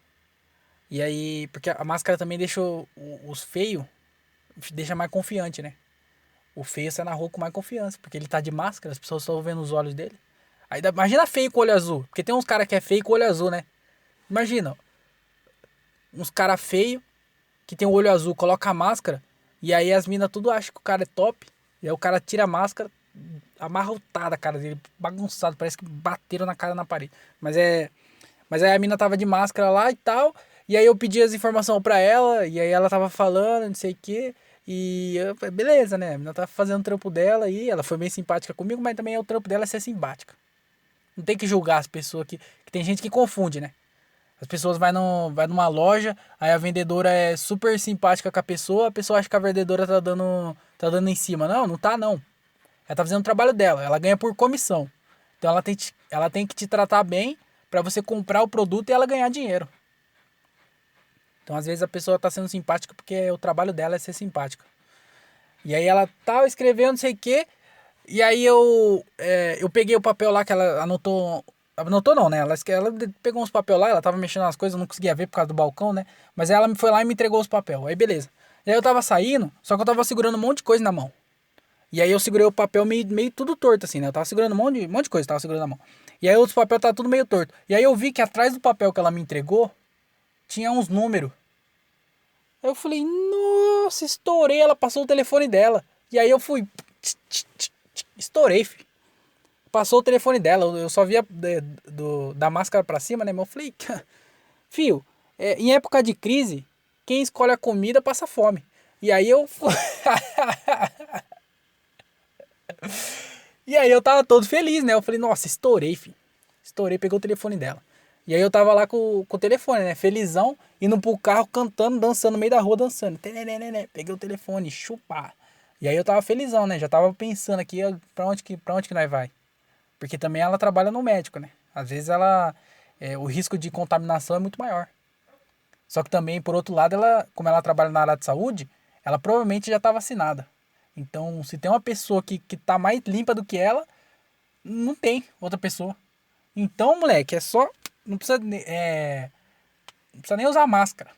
E aí, porque a máscara também deixa os feios, deixa mais confiante, né? O feio sai na rua com mais confiança, porque ele tá de máscara, as pessoas estão vendo os olhos dele. Aí imagina feio com olho azul, porque tem uns caras que é feio com olho azul, né? Imagina, uns cara feio que tem o olho azul, coloca a máscara, e aí as minas tudo acham que o cara é top. E aí o cara tira a máscara, amarrotada a cara dele, bagunçado, parece que bateram na cara na parede. Mas aí a mina tava de máscara lá e tal. E aí eu pedi as informações pra ela. E aí ela tava falando, não sei o quê. E eu falei, beleza, né? A mina tava fazendo o trampo dela e ela foi bem simpática comigo, mas também o trampo dela é ser simpática. Não tem que julgar as pessoas que tem gente que confunde, né? As pessoas vai numa loja, aí a vendedora é super simpática com a pessoa acha que a vendedora tá dando em cima. Não, não tá não. Ela tá fazendo o trabalho dela, ela ganha por comissão. Então ela tem que te tratar bem pra você comprar o produto e ela ganhar dinheiro. Então às vezes a pessoa tá sendo simpática porque o trabalho dela é ser simpática. E aí ela tava escrevendo não sei o quê. E aí eu peguei o papel lá que ela anotou. Anotou não, né? Ela pegou uns papel lá, ela tava mexendo nas coisas, eu não conseguia ver por causa do balcão, né? Mas ela foi lá e me entregou os papel. Aí beleza. E aí eu tava saindo, só que eu tava segurando um monte de coisa na mão. E aí eu segurei o papel meio tudo torto, assim, né? Eu tava segurando um monte de coisa, tava segurando na mão. E aí outros papel tava tudo meio torto. E aí eu vi que atrás do papel que ela me entregou, tinha uns números. Aí eu falei, nossa, estourei. Ela passou o telefone dela. E aí eu fui, estourei, filho. Passou o telefone dela. Eu só via da máscara pra cima, né? Mas eu falei, filho, em época de crise, quem escolhe a comida passa fome. E aí eu... E aí eu tava todo feliz, né? Eu falei, nossa, estourei, filho. Estourei, peguei o telefone dela. E aí eu tava lá com o telefone, né? Felizão, indo pro carro, cantando, dançando no meio da rua, dançando. Peguei o telefone, chupar. E aí eu tava felizão, né? Já tava pensando aqui pra onde que nós vai. Porque também ela trabalha no médico, né? Às vezes o risco de contaminação é muito maior. Só que também, por outro lado, como ela trabalha na área de saúde, ela provavelmente já tá vacinada. Então, se tem uma pessoa que tá mais limpa do que ela, não tem outra pessoa. Então, moleque, é só... Não precisa, não precisa nem usar máscara.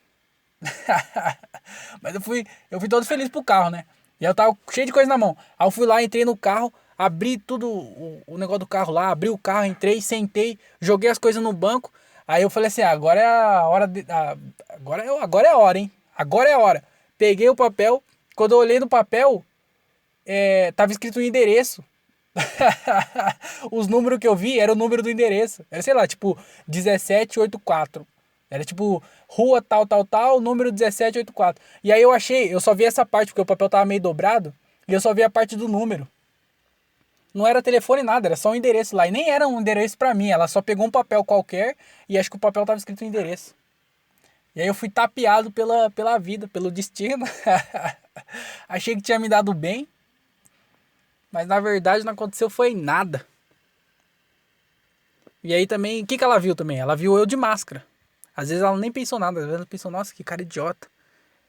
Mas eu fui todo feliz pro carro, né? E aí eu tava cheio de coisa na mão. Aí eu fui lá, entrei no carro, abri tudo, o negócio do carro lá, abri o carro, entrei, sentei, joguei as coisas no banco. Aí eu falei assim, agora é a hora agora é a hora, hein? Agora é a hora. Peguei o papel, quando eu olhei no papel, tava escrito o endereço. Os números que eu vi era o número do endereço. Era, sei lá, tipo, 1784. Era tipo, rua tal, tal, tal, número 1784. E aí eu só vi essa parte, porque o papel tava meio dobrado, e eu só vi a parte do número. Não era telefone nada, era só um endereço lá. E nem era um endereço pra mim, ela só pegou um papel qualquer, e acho que o papel tava escrito o endereço. E aí eu fui tapeado pela vida, pelo destino. Achei que tinha me dado bem. Mas na verdade não aconteceu foi nada. E aí também, o que ela viu também? Ela viu eu de máscara. Às vezes ela nem pensou nada, às vezes ela pensou, nossa, que cara idiota.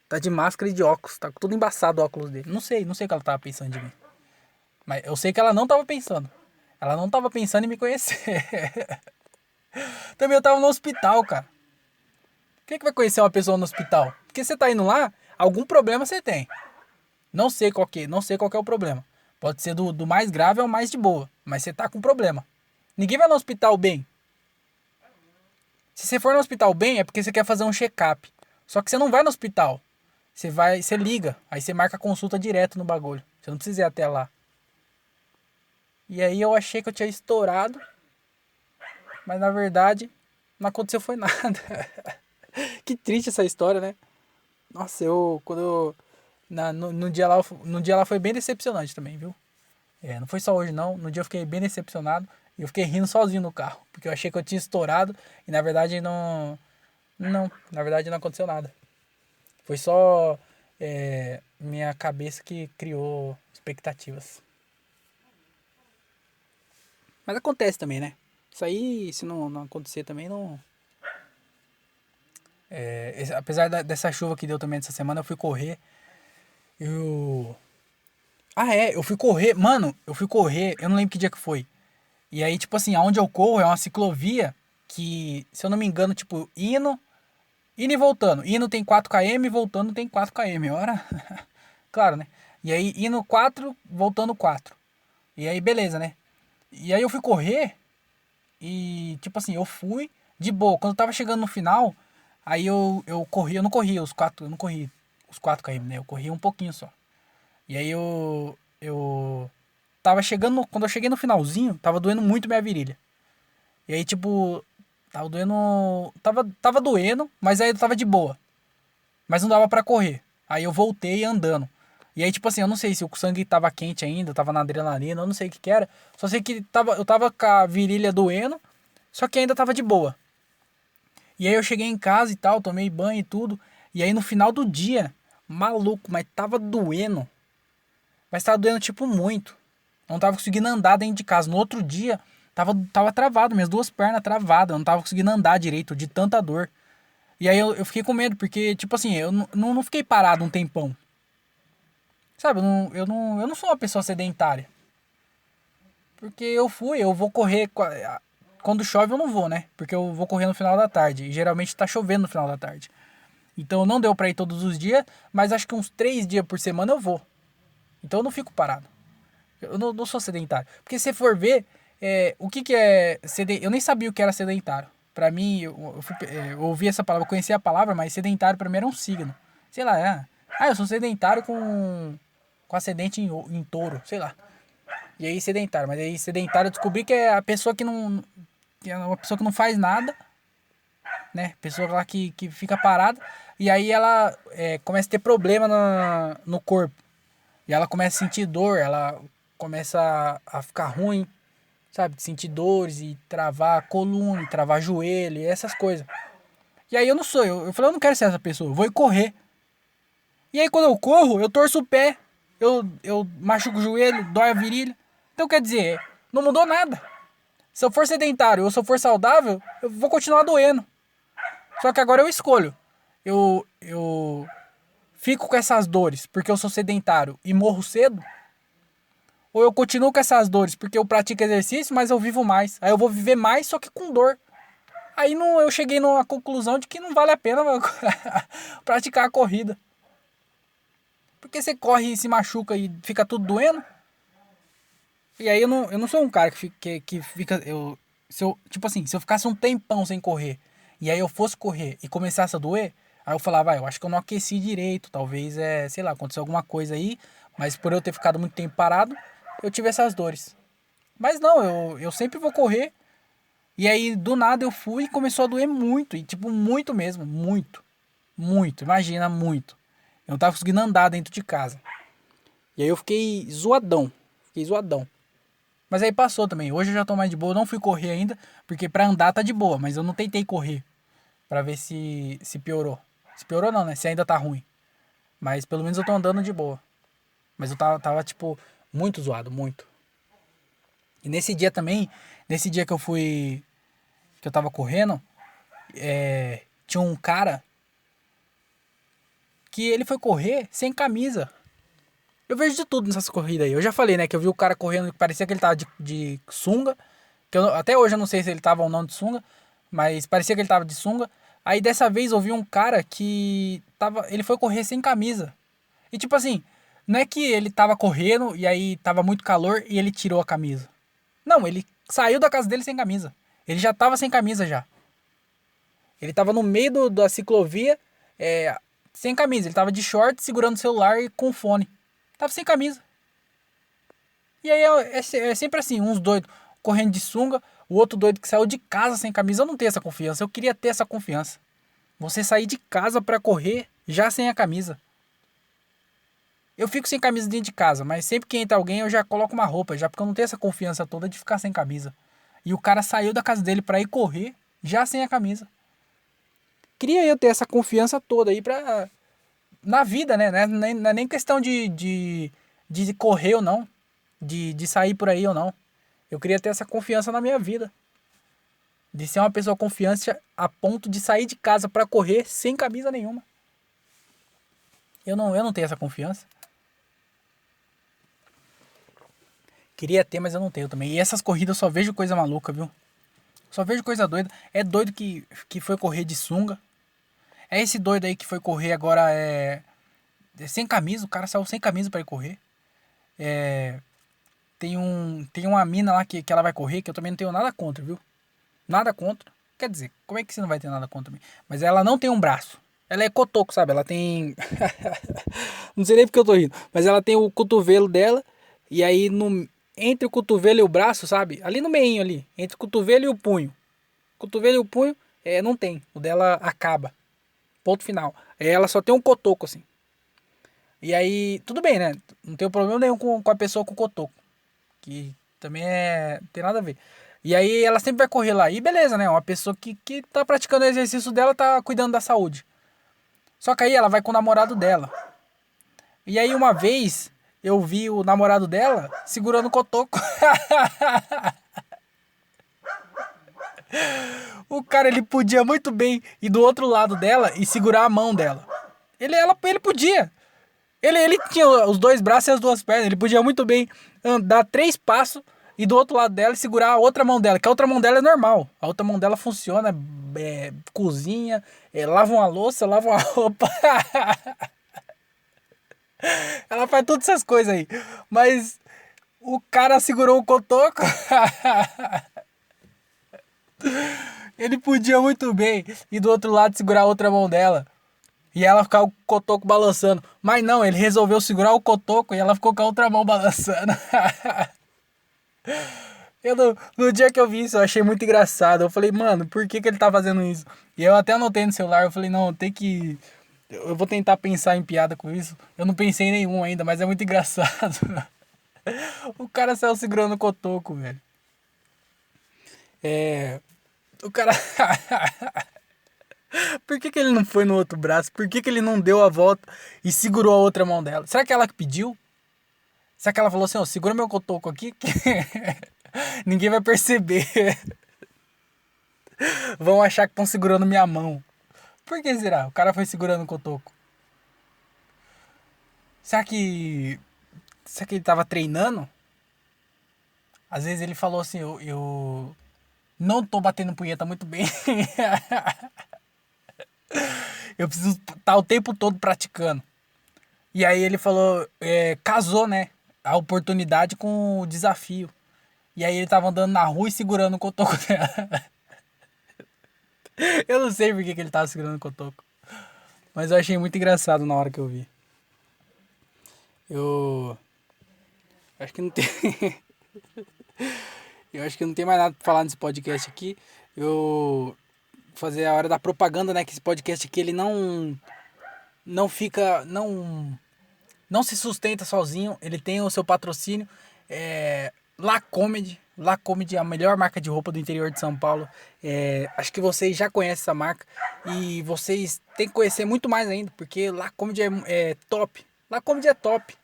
Tá de máscara e de óculos, tá tudo embaçado o óculos dele. Não sei o que ela tava pensando de mim. Mas eu sei que ela não tava pensando. Ela não tava pensando em me conhecer. Também eu tava no hospital, cara. Quem é que vai conhecer uma pessoa no hospital? Porque você tá indo lá, algum problema você tem. Não sei qual que, não sei qual que é o problema. Pode ser do mais grave ao mais de boa, mas você tá com problema. Ninguém vai no hospital bem. Se você for no hospital bem, é porque você quer fazer um check-up. Só que você não vai no hospital. Você vai, você liga, aí você marca a consulta direto no bagulho. Você não precisa ir até lá. E aí eu achei que eu tinha estourado, mas na verdade não aconteceu foi nada. Que triste essa história, né? Nossa, quando eu, no dia lá foi bem decepcionante também, viu? Não foi só hoje não, no dia eu fiquei bem decepcionado e eu fiquei rindo sozinho no carro, porque eu achei que eu tinha estourado e na verdade na verdade não aconteceu nada. Foi só minha cabeça que criou expectativas. Mas acontece também, né? Isso aí, se não acontecer também, não. Apesar dessa chuva que deu também essa semana, eu fui correr. Eu. Eu fui correr. Mano, eu fui correr, eu não lembro que dia que foi. E aí, tipo assim, aonde eu corro é uma ciclovia que, se eu não me engano, tipo, indo e voltando. Indo tem 4 km, voltando tem 4 km. Ora, claro, né? E aí, indo 4, voltando 4. E aí, beleza, né? E aí eu fui correr e, tipo assim, eu fui de boa. Quando eu tava chegando no final, aí eu corri, eu não corri os 4, eu não corri os 4 km, né? Eu corri um pouquinho só. E aí eu tava chegando, quando eu cheguei no finalzinho, tava doendo muito minha virilha. E aí, tipo, tava doendo, tava doendo, mas aí eu tava de boa. Mas não dava pra correr. Aí eu voltei andando. E aí, tipo assim, eu não sei se o sangue tava quente ainda, tava na adrenalina, eu não sei o que que era. Só sei que eu tava com a virilha doendo, só que ainda tava de boa. E aí eu cheguei em casa e tal, tomei banho e tudo. E aí no final do dia, maluco, mas tava doendo. Mas tava doendo tipo muito. Não tava conseguindo andar dentro de casa. No outro dia, tava travado, minhas duas pernas travadas. Eu não tava conseguindo andar direito, de tanta dor. E aí eu fiquei com medo, porque, tipo assim, eu não fiquei parado um tempão. Sabe, eu não sou uma pessoa sedentária. Porque eu vou correr. Quando chove eu não vou, né? Porque eu vou correr no final da tarde. E geralmente tá chovendo no final da tarde. Então não deu pra ir todos os dias, mas acho que uns 3 dias por semana eu vou. Então eu não fico parado. Eu não sou sedentário. Porque se for ver, o que é sedentário? Eu nem sabia o que era sedentário. Pra mim, eu ouvi essa palavra, eu conhecia a palavra, mas sedentário pra mim era um signo. Sei lá, eu sou sedentário com ascendente em touro, sei lá. E aí sedentário, mas aí sedentário eu descobri que é a pessoa que é uma pessoa que não faz nada, né? Pessoa lá que fica parada e aí ela começa a ter problema no corpo. E ela começa a sentir dor, ela começa a ficar ruim, sabe? Sentir dores e travar a coluna, travar joelho e essas coisas. E aí eu não sou, eu falei, eu não quero ser essa pessoa, eu vou correr. E aí quando eu corro, eu torço o pé, eu machuco o joelho, dói a virilha. Então quer dizer, não mudou nada. Se eu for sedentário ou se eu for saudável, eu vou continuar doendo. Só que agora eu escolho. Eu fico com essas dores porque eu sou sedentário e morro cedo. Ou eu continuo com essas dores porque eu pratico exercício, mas eu vivo mais. Aí eu vou viver mais, só que com dor. Aí não, eu cheguei numa conclusão de que não vale a pena praticar a corrida. Porque você corre e se machuca e fica tudo doendo. E aí eu não sou um cara que fica. Tipo assim, se eu ficasse um tempão sem correr, e aí eu fosse correr e começasse a doer, aí eu falava, eu acho que eu não aqueci direito, talvez sei lá, aconteceu alguma coisa aí, mas por eu ter ficado muito tempo parado, eu tive essas dores. Mas não, eu sempre vou correr. E aí do nada eu fui e começou a doer muito, e tipo, muito mesmo, muito. Muito, imagina, muito. Eu não tava conseguindo andar dentro de casa. E aí eu fiquei zoadão. Fiquei zoadão. Mas aí passou também. Hoje eu já tô mais de boa. Eu não fui correr ainda, porque pra andar tá de boa. Mas eu não tentei correr pra ver se piorou. Se piorou não, né? Se ainda tá ruim. Mas pelo menos eu tô andando de boa. Mas eu tava tipo, muito zoado, muito. E nesse dia também, nesse dia que eu fui, que eu tava correndo, tinha um cara que ele foi correr sem camisa. Eu vejo de tudo nessas corridas aí. Eu já falei, né, que eu vi o cara correndo que parecia que ele tava de sunga. Até hoje eu não sei se ele tava ou não de sunga, mas parecia que ele tava de sunga. Aí dessa vez eu vi um cara que ele foi correr sem camisa. E tipo assim, não é que ele tava correndo e aí tava muito calor e ele tirou a camisa. Não, ele saiu da casa dele sem camisa. Ele já tava sem camisa já. Ele tava no meio da ciclovia, sem camisa. Ele tava de short, segurando o celular e com fone. Tava sem camisa. E aí é sempre assim, uns doidos correndo de sunga, o outro doido que saiu de casa sem camisa. Eu não tenho essa confiança, eu queria ter essa confiança. Você sair de casa pra correr já sem a camisa. Eu fico sem camisa dentro de casa, mas sempre que entra alguém eu já coloco uma roupa, já porque eu não tenho essa confiança toda de ficar sem camisa. E o cara saiu da casa dele pra ir correr já sem a camisa. Queria eu ter essa confiança toda aí na vida, né? Não é nem questão de correr ou não, de sair por aí ou não. Eu queria ter essa confiança na minha vida. De ser uma pessoa confiante a ponto de sair de casa pra correr sem camisa nenhuma. Eu não tenho essa confiança. Queria ter, mas eu não tenho também. E essas corridas eu só vejo coisa maluca, viu? Só vejo coisa doida. É doido que foi correr de sunga. É esse doido aí que foi correr agora sem camisa. O cara saiu sem camisa pra ir correr. Tem uma mina lá que ela vai correr, que eu também não tenho nada contra, viu? Nada contra. Quer dizer, como é que você não vai ter nada contra mim? Mas ela não tem um braço. Ela é cotoco, sabe? Ela tem... não sei nem porque eu tô rindo. Mas ela tem o cotovelo dela. E aí, entre o cotovelo e o braço, sabe? Ali no meinho ali. Entre o cotovelo e o punho. Cotovelo e o punho, não tem. O dela acaba. Ponto final. Ela só tem um cotoco, assim. E aí, tudo bem, né? Não tem problema nenhum com a pessoa com cotoco. Que também não tem nada a ver. E aí ela sempre vai correr lá. E beleza, né? Uma pessoa que tá praticando o exercício dela, tá cuidando da saúde. Só que aí ela vai com o namorado dela. E aí uma vez eu vi o namorado dela segurando o cotoco. O cara, ele podia muito bem ir do outro lado dela e segurar a mão dela. Ele podia. Ele tinha os dois braços e as duas pernas. Ele podia muito bem dar 3 passos e do outro lado dela segurar a outra mão dela. Que a outra mão dela é normal. A outra mão dela funciona, cozinha, lava uma louça, lava uma roupa. Ela faz todas essas coisas aí. Mas o cara segurou o cotoco. Ele podia muito bem ir do outro lado segurar a outra mão dela. E ela ficar o cotoco balançando. Mas não, ele resolveu segurar o cotoco e ela ficou com a outra mão balançando. No dia que eu vi isso, eu achei muito engraçado. Eu falei, mano, por que ele tá fazendo isso? E eu até anotei no celular, eu falei, não, tem que... Eu vou tentar pensar em piada com isso. Eu não pensei em nenhum ainda, mas é muito engraçado. O cara saiu segurando o cotoco, velho. O cara... Por que ele não foi no outro braço? Por que ele não deu a volta e segurou a outra mão dela? Será que ela que pediu? Será que ela falou assim, ó, segura meu cotoco aqui que ninguém vai perceber. Vão achar que estão segurando minha mão. Por que será? O cara foi segurando o cotoco. Será que ele tava treinando? Às vezes ele falou assim, eu não tô batendo punheta muito bem. Eu preciso estar o tempo todo praticando. E aí ele falou, casou, né? A oportunidade com o desafio. E aí ele tava andando na rua e segurando o cotoco dela. Eu não sei por que ele tava segurando o cotoco. Mas eu achei muito engraçado na hora que eu vi. Eu acho que não tem... Eu acho que não tem mais nada pra falar nesse podcast aqui. Eu vou fazer a hora da propaganda, né? Que esse podcast aqui, ele não fica... Não se sustenta sozinho. Ele tem o seu patrocínio. La Comedy. La Comedy é a melhor marca de roupa do interior de São Paulo. Acho que vocês já conhecem essa marca. E vocês têm que conhecer muito mais ainda. Porque La Comedy é top. La Comedy é top.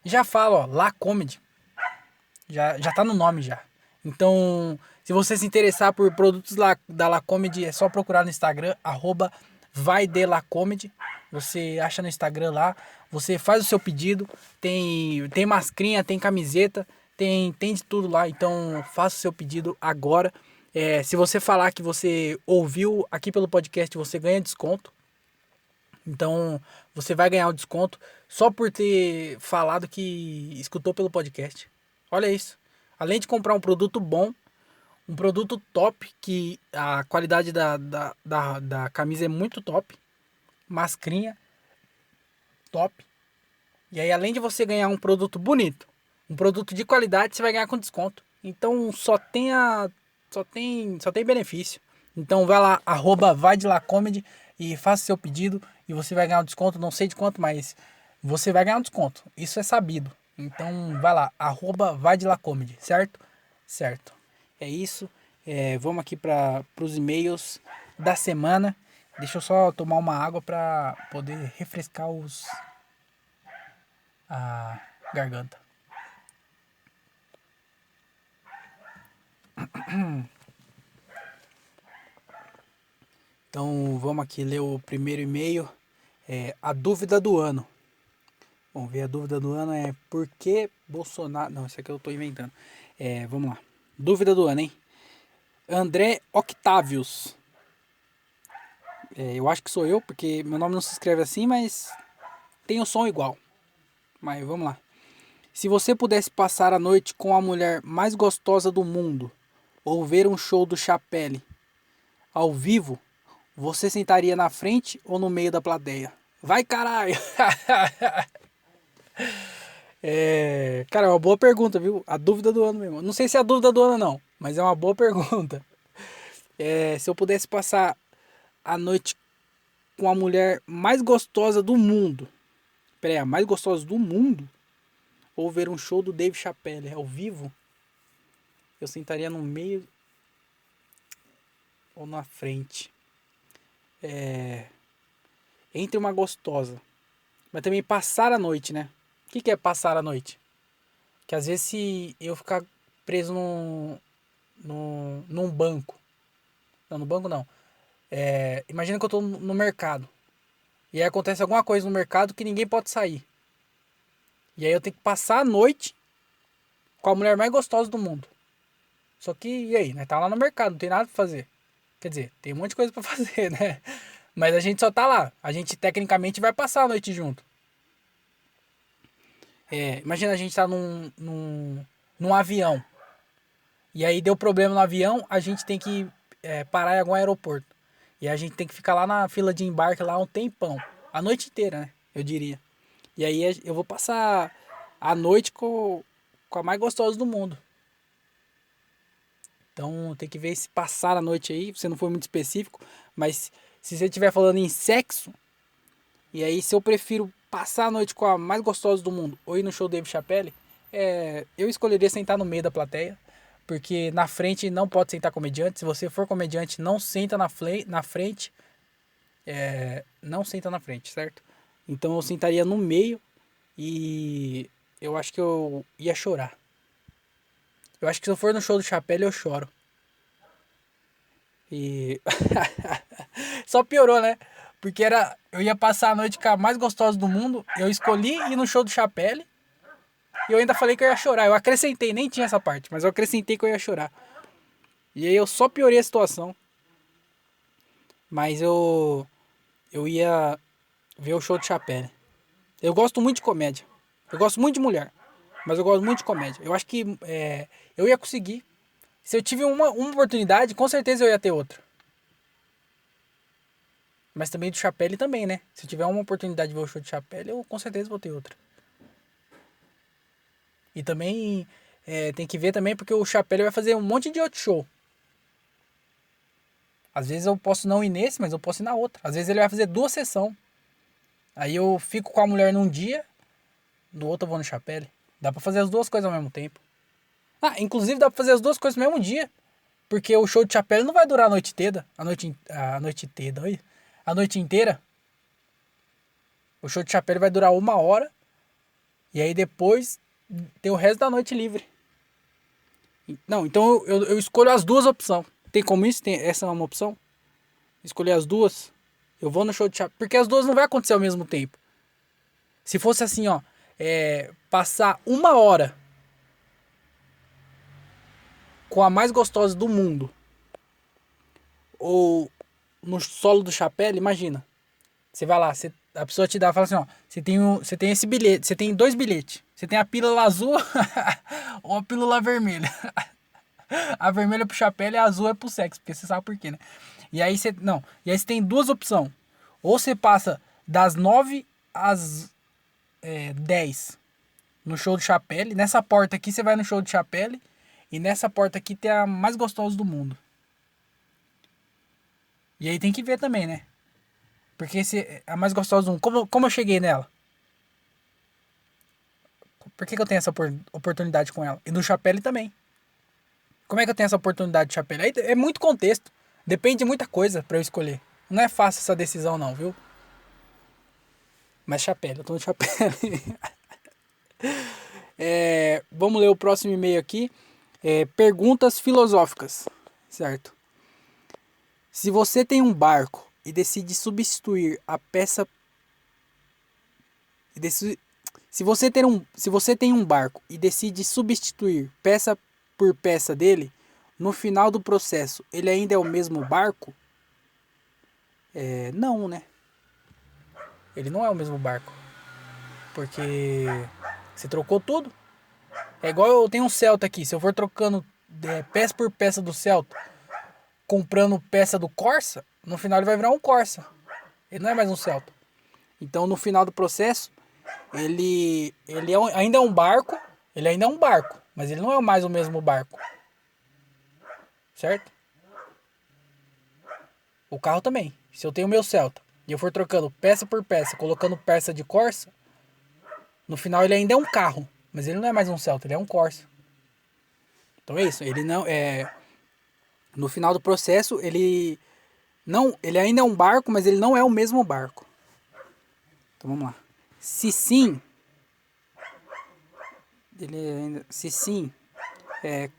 Já falo, ó. La Comedy. Já tá no nome já. Então, se você se interessar por produtos da La Comedy, é só procurar no Instagram, Vai de La Comedy. Você acha no Instagram lá, você faz o seu pedido, tem mascrinha, tem camiseta, tem de tudo lá, então faça o seu pedido agora. Se você falar que você ouviu aqui pelo podcast, você ganha desconto. Então você vai ganhar o desconto só por ter falado que escutou pelo podcast. Olha isso. Além de comprar um produto bom, um produto top, que a qualidade da camisa é muito top. Mascrinha, top. E aí, além de você ganhar um produto bonito, um produto de qualidade, você vai ganhar com desconto. Então só tem benefício. Então vai lá, vai de lá comedy e faça seu pedido e você vai ganhar um desconto, não sei de quanto, mas você vai ganhar um desconto. Isso é sabido. Então vai lá, vai de lá comedy, certo? Certo. É isso. Vamos aqui para os e-mails da semana. Deixa eu só tomar uma água para poder refrescar a garganta. Então vamos aqui ler o primeiro e-mail. A dúvida do ano. Vamos ver, a dúvida do ano é por que Bolsonaro... Não, isso aqui eu estou inventando. Vamos lá. Dúvida do ano, hein? André Octavius. Eu acho que sou eu, porque meu nome não se escreve assim, mas tem o som igual. Mas vamos lá. Se você pudesse passar a noite com a mulher mais gostosa do mundo, ou ver um show do Chapelle ao vivo, você sentaria na frente ou no meio da plateia? Vai, caralho! Cara, é uma boa pergunta, viu? A dúvida do ano mesmo. Não sei se é a dúvida do ano não, mas é uma boa pergunta. Se eu pudesse passar a noite com a mulher mais gostosa do mundo. Pera aí, a mais gostosa do mundo? Ou ver um show do Dave Chappelle ao vivo? Eu sentaria no meio ou na frente? Entre uma gostosa. Mas também passar a noite, né? O que é passar a noite? Que às vezes se eu ficar preso num banco. Não, no banco não. Imagina que eu tô no mercado. E aí acontece alguma coisa no mercado que ninguém pode sair. E aí eu tenho que passar a noite com a mulher mais gostosa do mundo. Só que, e aí? Nós tá lá no mercado, não tem nada pra fazer. Quer dizer, tem um monte de coisa pra fazer, né? Mas a gente só tá lá. A gente tecnicamente vai passar a noite junto. Imagina a gente tá num avião. E aí deu problema no avião, a gente tem que parar em algum aeroporto. E a gente tem que ficar lá na fila de embarque lá um tempão. A noite inteira, né? Eu diria. E aí eu vou passar a noite com a mais gostosa do mundo. Então tem que ver se passar a noite aí. Você não foi muito específico. Mas se você estiver falando em sexo. E aí se eu prefiro passar a noite com a mais gostosa do mundo ou ir no show do Dave Chappelle, eu escolheria sentar no meio da plateia. Porque na frente não pode sentar comediante. Se você for comediante, não senta na frente. Não senta na frente, certo? Então eu sentaria no meio e eu acho que eu ia chorar. Eu acho que se eu for no show do Chapelle, eu choro. E só piorou, né? Porque eu ia passar a noite com a mais gostosa do mundo. Eu escolhi ir no show do Chapelle. E eu ainda falei que eu ia chorar. Eu acrescentei, nem tinha essa parte, mas eu acrescentei que eu ia chorar. E aí eu só piorei a situação. Mas eu ia ver o show do Chapelle. Eu gosto muito de comédia. Eu gosto muito de mulher. Mas eu gosto muito de comédia. Eu acho que eu ia conseguir. Se eu tive uma oportunidade, com certeza eu ia ter outra. Mas também do Chapelle também, né? Se eu tiver uma oportunidade de ver o show do Chapelle, eu com certeza vou ter outra. E também tem que ver também porque o Chapelle vai fazer um monte de outro show. Às vezes eu posso não ir nesse, mas eu posso ir na outra. Às vezes ele vai fazer 2 sessões. Aí eu fico com a mulher num dia, no outro eu vou no Chapelle. Dá pra fazer as duas coisas ao mesmo tempo. Inclusive dá pra fazer as duas coisas no mesmo dia. Porque o show de Chapelle não vai durar a noite inteira. A noite inteira. O show de Chapelle vai durar 1 hora. E aí depois tem o resto da noite livre. Não, então eu escolho as duas opções. Tem como isso? Essa é uma opção? Escolher as duas. Eu vou no show de chapéu. Porque as duas não vai acontecer ao mesmo tempo. Se fosse assim, ó. Passar 1 hora com a mais gostosa do mundo. Ou no solo do chapéu, imagina. Você vai lá, a pessoa te dá, fala assim, ó. Você tem esse bilhete, você tem 2 bilhetes. Você tem a pílula azul ou a pílula vermelha. A vermelha é pro chapéu e a azul é pro sexo, porque você sabe por quê, né? E aí você. Não. E aí você tem duas opções. Ou você passa das 9 às 10 no show de chapéu. Nessa porta aqui você vai no show de chapéu. E nessa porta aqui tem a mais gostosa do mundo. E aí tem que ver também, né? Porque a mais gostosa do mundo. Como eu cheguei nela? Por que eu tenho essa oportunidade com ela? E no chapéu também. Como é que eu tenho essa oportunidade de chapéu? Aí é muito contexto. Depende de muita coisa pra eu escolher. Não é fácil essa decisão não, viu? Mas chapéu, eu tô no chapéu. Vamos ler o próximo e-mail aqui. Perguntas filosóficas, certo? Se você tem um barco e decide substituir a peça... Se você tem um barco e decide substituir peça por peça dele, no final do processo, ele ainda é o mesmo barco? Não, né? Ele não é o mesmo barco. Porque você trocou tudo. É igual eu tenho um Celta aqui. Se eu for trocando peça por peça do Celta, comprando peça do Corsa, no final ele vai virar um Corsa. Ele não é mais um Celta. Então no final do processo, ele ainda é um barco. Ele ainda é um barco. Mas ele não é mais o mesmo barco. Certo? O carro também. Se eu tenho o meu Celta e eu for trocando peça por peça, colocando peça de Corsa, no final ele ainda é um carro. Mas ele não é mais um Celta, ele é um Corsa. Então é isso. Ele não é... No final do processo, ele ainda é um barco, mas ele não é o mesmo barco. Então vamos lá. Se sim,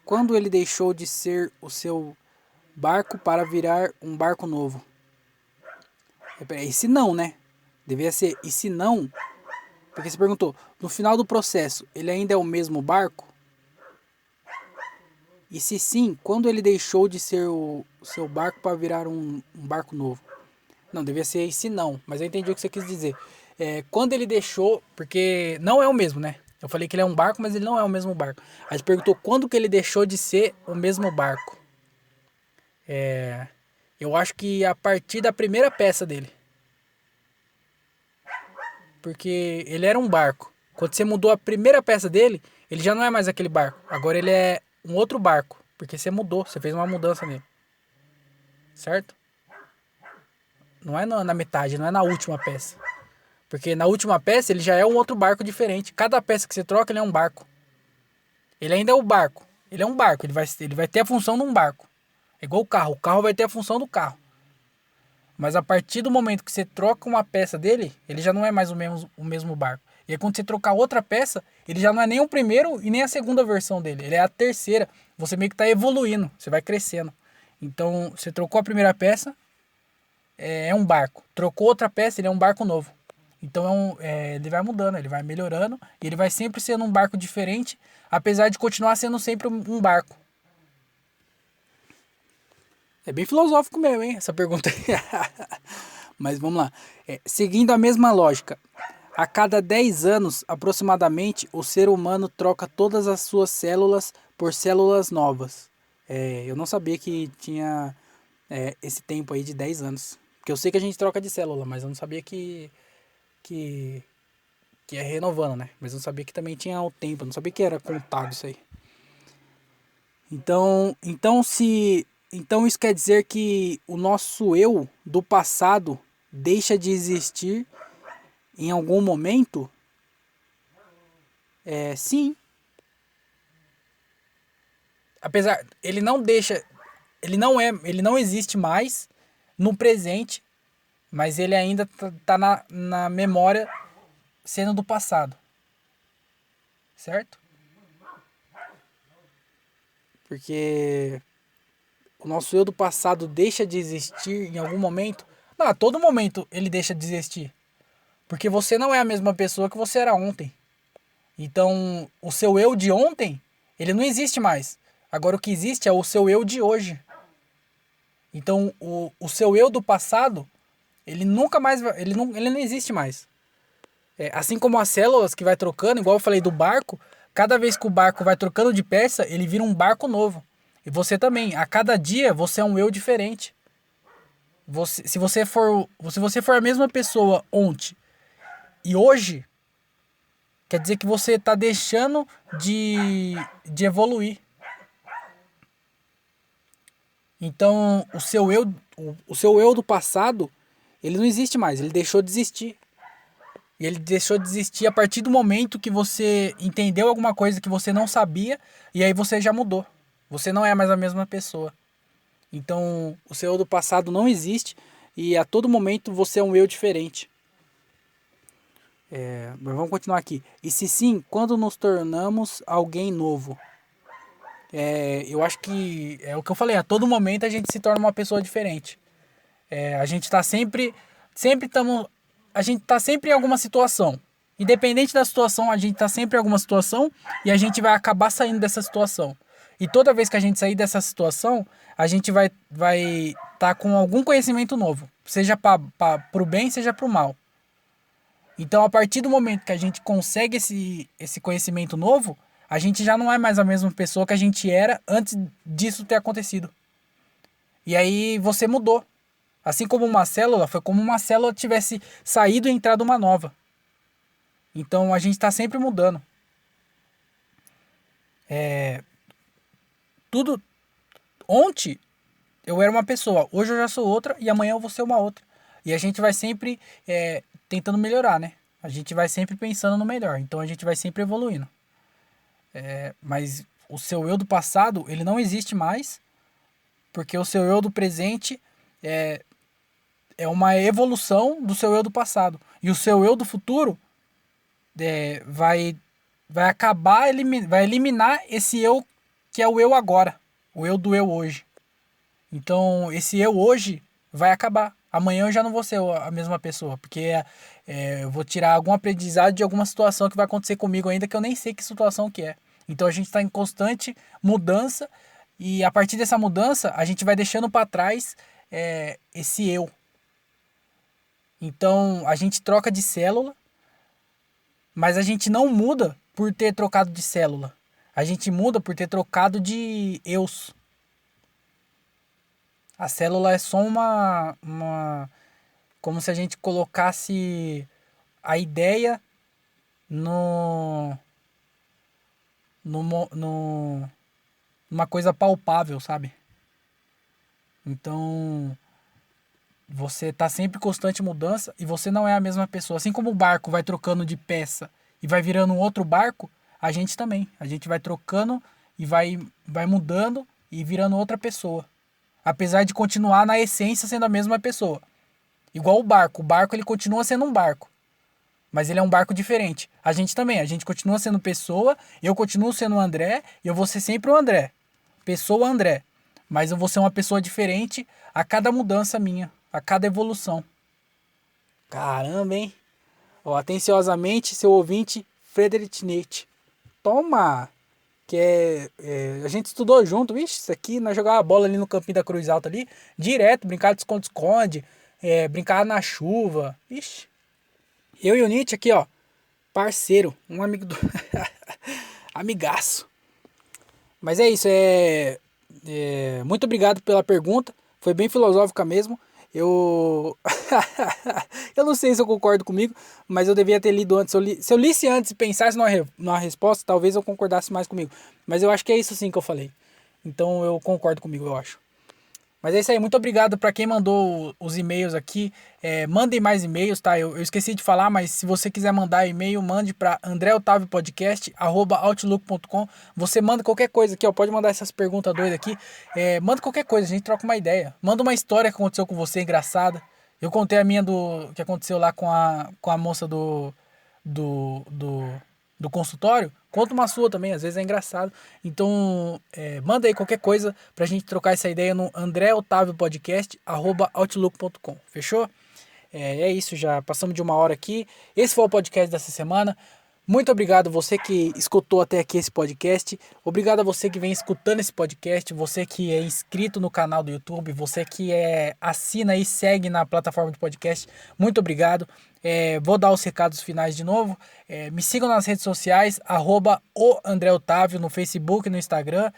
quando ele deixou de ser o seu barco para virar um barco novo? E se não, né? Deveria ser e se não, porque você perguntou, no final do processo, ele ainda é o mesmo barco? E se sim, quando ele deixou de ser o seu barco para virar um barco novo? Não, devia ser e se não, mas eu entendi o que você quis dizer. Quando ele deixou, porque não é o mesmo, né? Eu falei que ele é um barco, mas ele não é o mesmo barco. Aí você perguntou quando que ele deixou de ser o mesmo barco. Eu acho que a partir da primeira peça dele. Porque ele era um barco. Quando você mudou a primeira peça dele, ele já não é mais aquele barco. Agora ele é um outro barco. Porque você mudou, você fez uma mudança nele. Certo? Não é na metade, não é na última peça. Porque na última peça ele já é um outro barco diferente. Cada peça que você troca ele é um barco. Ele ainda é o barco. Ele é um barco, ele vai ter a função de um barco. É igual o carro. O carro vai ter a função do carro. Mas a partir do momento que você troca uma peça dele, ele já não é mais o mesmo barco. E aí quando você trocar outra peça, ele já não é nem o primeiro e nem a segunda versão dele. Ele é a terceira. Você meio que está evoluindo, você vai crescendo. Então, você trocou a primeira peça, é um barco. Trocou outra peça, ele é um barco novo. Então, ele vai mudando, ele vai melhorando. E ele vai sempre sendo um barco diferente, apesar de continuar sendo sempre um barco. É bem filosófico mesmo, hein? Essa pergunta aí. Mas vamos lá. Seguindo a mesma lógica, a cada 10 anos, aproximadamente, o ser humano troca todas as suas células por células novas. Eu não sabia que tinha esse tempo aí de 10 anos. Porque eu sei que a gente troca de célula, mas eu não sabia que é renovando, né? Mas eu não sabia que também tinha o tempo, eu não sabia que era contado isso aí. Então isso quer dizer que o nosso eu do passado deixa de existir em algum momento? Sim. Apesar, ele não existe mais no presente, mas ele ainda tá na memória sendo do passado. Certo? Porque o nosso eu do passado deixa de existir em algum momento? A todo momento ele deixa de existir. Porque você não é a mesma pessoa que você era ontem. Então, o seu eu de ontem, ele não existe mais. Agora, o que existe é o seu eu de hoje. Então, o seu eu do passado, ele nunca mais ele não existe mais. Assim como as células que vai trocando, igual eu falei do barco, cada vez que o barco vai trocando de peça, ele vira um barco novo. E você também. A cada dia, você é um eu diferente. Se você for a mesma pessoa ontem e hoje, quer dizer que você está deixando de evoluir. Então, o seu eu do passado, ele não existe mais, ele deixou de existir. E ele deixou de existir a partir do momento que você entendeu alguma coisa que você não sabia e aí você já mudou. Você não é mais a mesma pessoa. Então, o seu eu do passado não existe e a todo momento você é um eu diferente. Mas vamos continuar aqui. E se sim, quando nos tornamos alguém novo? Eu acho que é o que eu falei, a todo momento a gente se torna uma pessoa diferente. A gente está a gente tá sempre em alguma situação. Independente da situação, a gente está sempre em alguma situação e a gente vai acabar saindo dessa situação. E toda vez que a gente sair dessa situação, a gente vai tá com algum conhecimento novo, seja para o bem, seja para o mal. Então, a partir do momento que a gente consegue esse conhecimento novo, a gente já não é mais a mesma pessoa que a gente era antes disso ter acontecido. E aí você mudou. Assim como uma célula, foi como uma célula tivesse saído e entrado uma nova. Então a gente está sempre mudando. Tudo. Ontem eu era uma pessoa, hoje eu já sou outra e amanhã eu vou ser uma outra. E a gente vai sempre tentando melhorar, né? A gente vai sempre pensando no melhor. Então a gente vai sempre evoluindo. Mas o seu eu do passado, ele não existe mais. Porque o seu eu do presente é uma evolução do seu eu do passado. E o seu eu do futuro vai acabar, vai eliminar esse eu que é o eu agora. O eu do eu hoje. Então, esse eu hoje vai acabar. Amanhã eu já não vou ser a mesma pessoa. Porque eu vou tirar algum aprendizado de alguma situação que vai acontecer comigo ainda que eu nem sei que situação que é. Então, a gente está em constante mudança. E a partir dessa mudança, a gente vai deixando para trás esse eu. Então, a gente troca de célula, mas a gente não muda por ter trocado de célula. A gente muda por ter trocado de eus. A célula é só como se a gente colocasse a ideia no numa coisa palpável, sabe? Então, você está sempre em constante mudança e você não é a mesma pessoa. Assim como o barco vai trocando de peça e vai virando um outro barco, a gente também. A gente vai trocando e vai mudando e virando outra pessoa. Apesar de continuar na essência sendo a mesma pessoa. Igual o barco. O barco ele continua sendo um barco. Mas ele é um barco diferente. A gente também. A gente continua sendo pessoa. Eu continuo sendo o André. E eu vou ser sempre o André. Pessoa André. Mas eu vou ser uma pessoa diferente a cada mudança minha. A cada evolução. Caramba, hein? Ó, atenciosamente, seu ouvinte, Friedrich Nietzsche. Toma! Que a gente estudou junto. Vixe, isso aqui, nós jogávamos bola ali no campinho da Cruz Alta ali. Direto, brincar de esconde-esconde. Brincar na chuva. Vixe. Eu e o Nietzsche aqui, ó. Parceiro. Um amigo do... Amigaço. Mas é isso. Muito obrigado pela pergunta. Foi bem filosófica mesmo. Eu não sei se eu concordo comigo, mas eu devia ter lido antes. Se eu lisse antes e pensasse numa resposta, talvez eu concordasse mais comigo. Mas eu acho que é isso sim que eu falei. Então eu concordo comigo, eu acho. Mas é isso aí, muito obrigado para quem mandou os e-mails aqui. Mandem mais e-mails, tá? Eu esqueci de falar, mas se você quiser mandar e-mail, mande para andreotaviopodcast@outlook.com. Você manda qualquer coisa aqui, ó. Pode mandar essas perguntas doidas aqui. Manda qualquer coisa, a gente troca uma ideia. Manda uma história que aconteceu com você, engraçada. Eu contei a minha que aconteceu lá com a moça do consultório. conta uma sua também, às vezes é engraçado. Então, manda aí qualquer coisa pra gente trocar essa ideia no andreotaviopodcast@outlook.com. Fechou? É isso, já passamos de 1 hora aqui. Esse foi o podcast dessa semana. Muito obrigado você que escutou até aqui esse podcast. Obrigado a você que vem escutando esse podcast, você que é inscrito no canal do YouTube, você que assina e segue na plataforma de podcast. Muito obrigado. Vou dar os recados finais de novo. Me sigam nas redes sociais, @o André Otávio, no Facebook, no Instagram.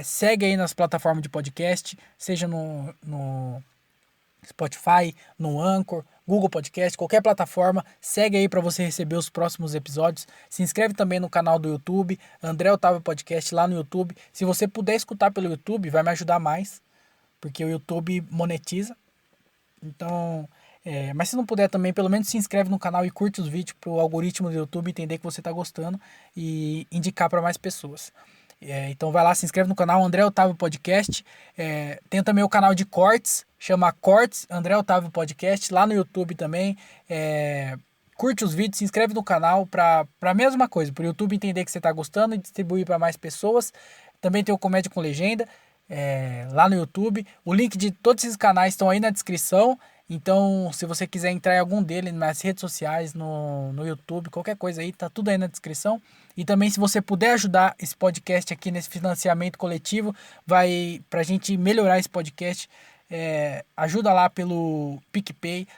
Segue aí nas plataformas de podcast, seja no Spotify, no Anchor, Google Podcast, qualquer plataforma. Segue aí para você receber os próximos episódios. Se inscreve também no canal do YouTube, André Otávio Podcast, lá no YouTube. Se você puder escutar pelo YouTube, vai me ajudar mais, porque o YouTube monetiza. Então, mas se não puder também, pelo menos se inscreve no canal e curte os vídeos para o algoritmo do YouTube entender que você está gostando e indicar para mais pessoas. Então vai lá, se inscreve no canal André Otávio Podcast. Tem também o canal de cortes, chama Cortes André Otávio Podcast, lá no YouTube também. Curte os vídeos, se inscreve no canal para a mesma coisa, para o YouTube entender que você está gostando e distribuir para mais pessoas. Também tem o Comédia com Legenda, lá no YouTube. O link de todos esses canais estão aí na descrição. Então, se você quiser entrar em algum deles, nas redes sociais, no YouTube, qualquer coisa aí, tá tudo aí na descrição. E também, se você puder ajudar esse podcast aqui nesse financiamento coletivo, vai pra gente melhorar esse podcast, ajuda lá pelo PicPay,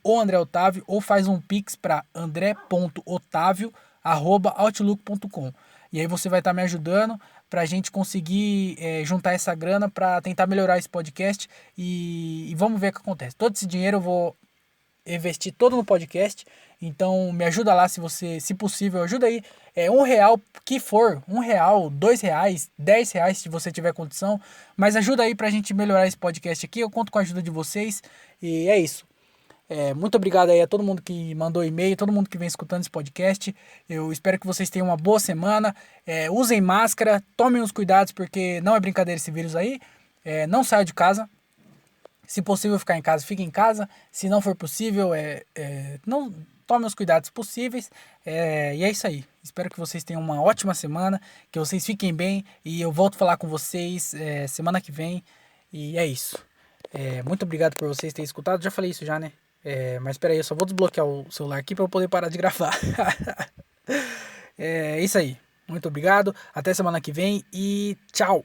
@o André Otávio, ou faz um pix para andré.otavio@outlook.com. E aí você vai estar me ajudando para a gente conseguir juntar essa grana para tentar melhorar esse podcast e vamos ver o que acontece. Todo esse dinheiro eu vou investir todo no podcast, então me ajuda lá se possível, ajuda aí, R$1 que for, R$1, R$2, R$10 se você tiver condição, mas ajuda aí pra gente melhorar esse podcast aqui, eu conto com a ajuda de vocês e é isso. Muito obrigado aí a todo mundo que mandou e-mail, todo mundo que vem escutando esse podcast. Eu espero que vocês tenham uma boa semana. Usem máscara, tomem os cuidados, porque não é brincadeira esse vírus aí. Não saiam de casa. Se possível ficar em casa, fique em casa. Se não for possível, não tomem os cuidados possíveis. E é isso aí. Espero que vocês tenham uma ótima semana, que vocês fiquem bem. E eu volto a falar com vocês semana que vem. E é isso. Muito obrigado por vocês terem escutado. Já falei isso já, né? Mas espera aí, eu só vou desbloquear o celular aqui para eu poder parar de gravar. É isso aí. Muito obrigado. Até semana que vem e tchau.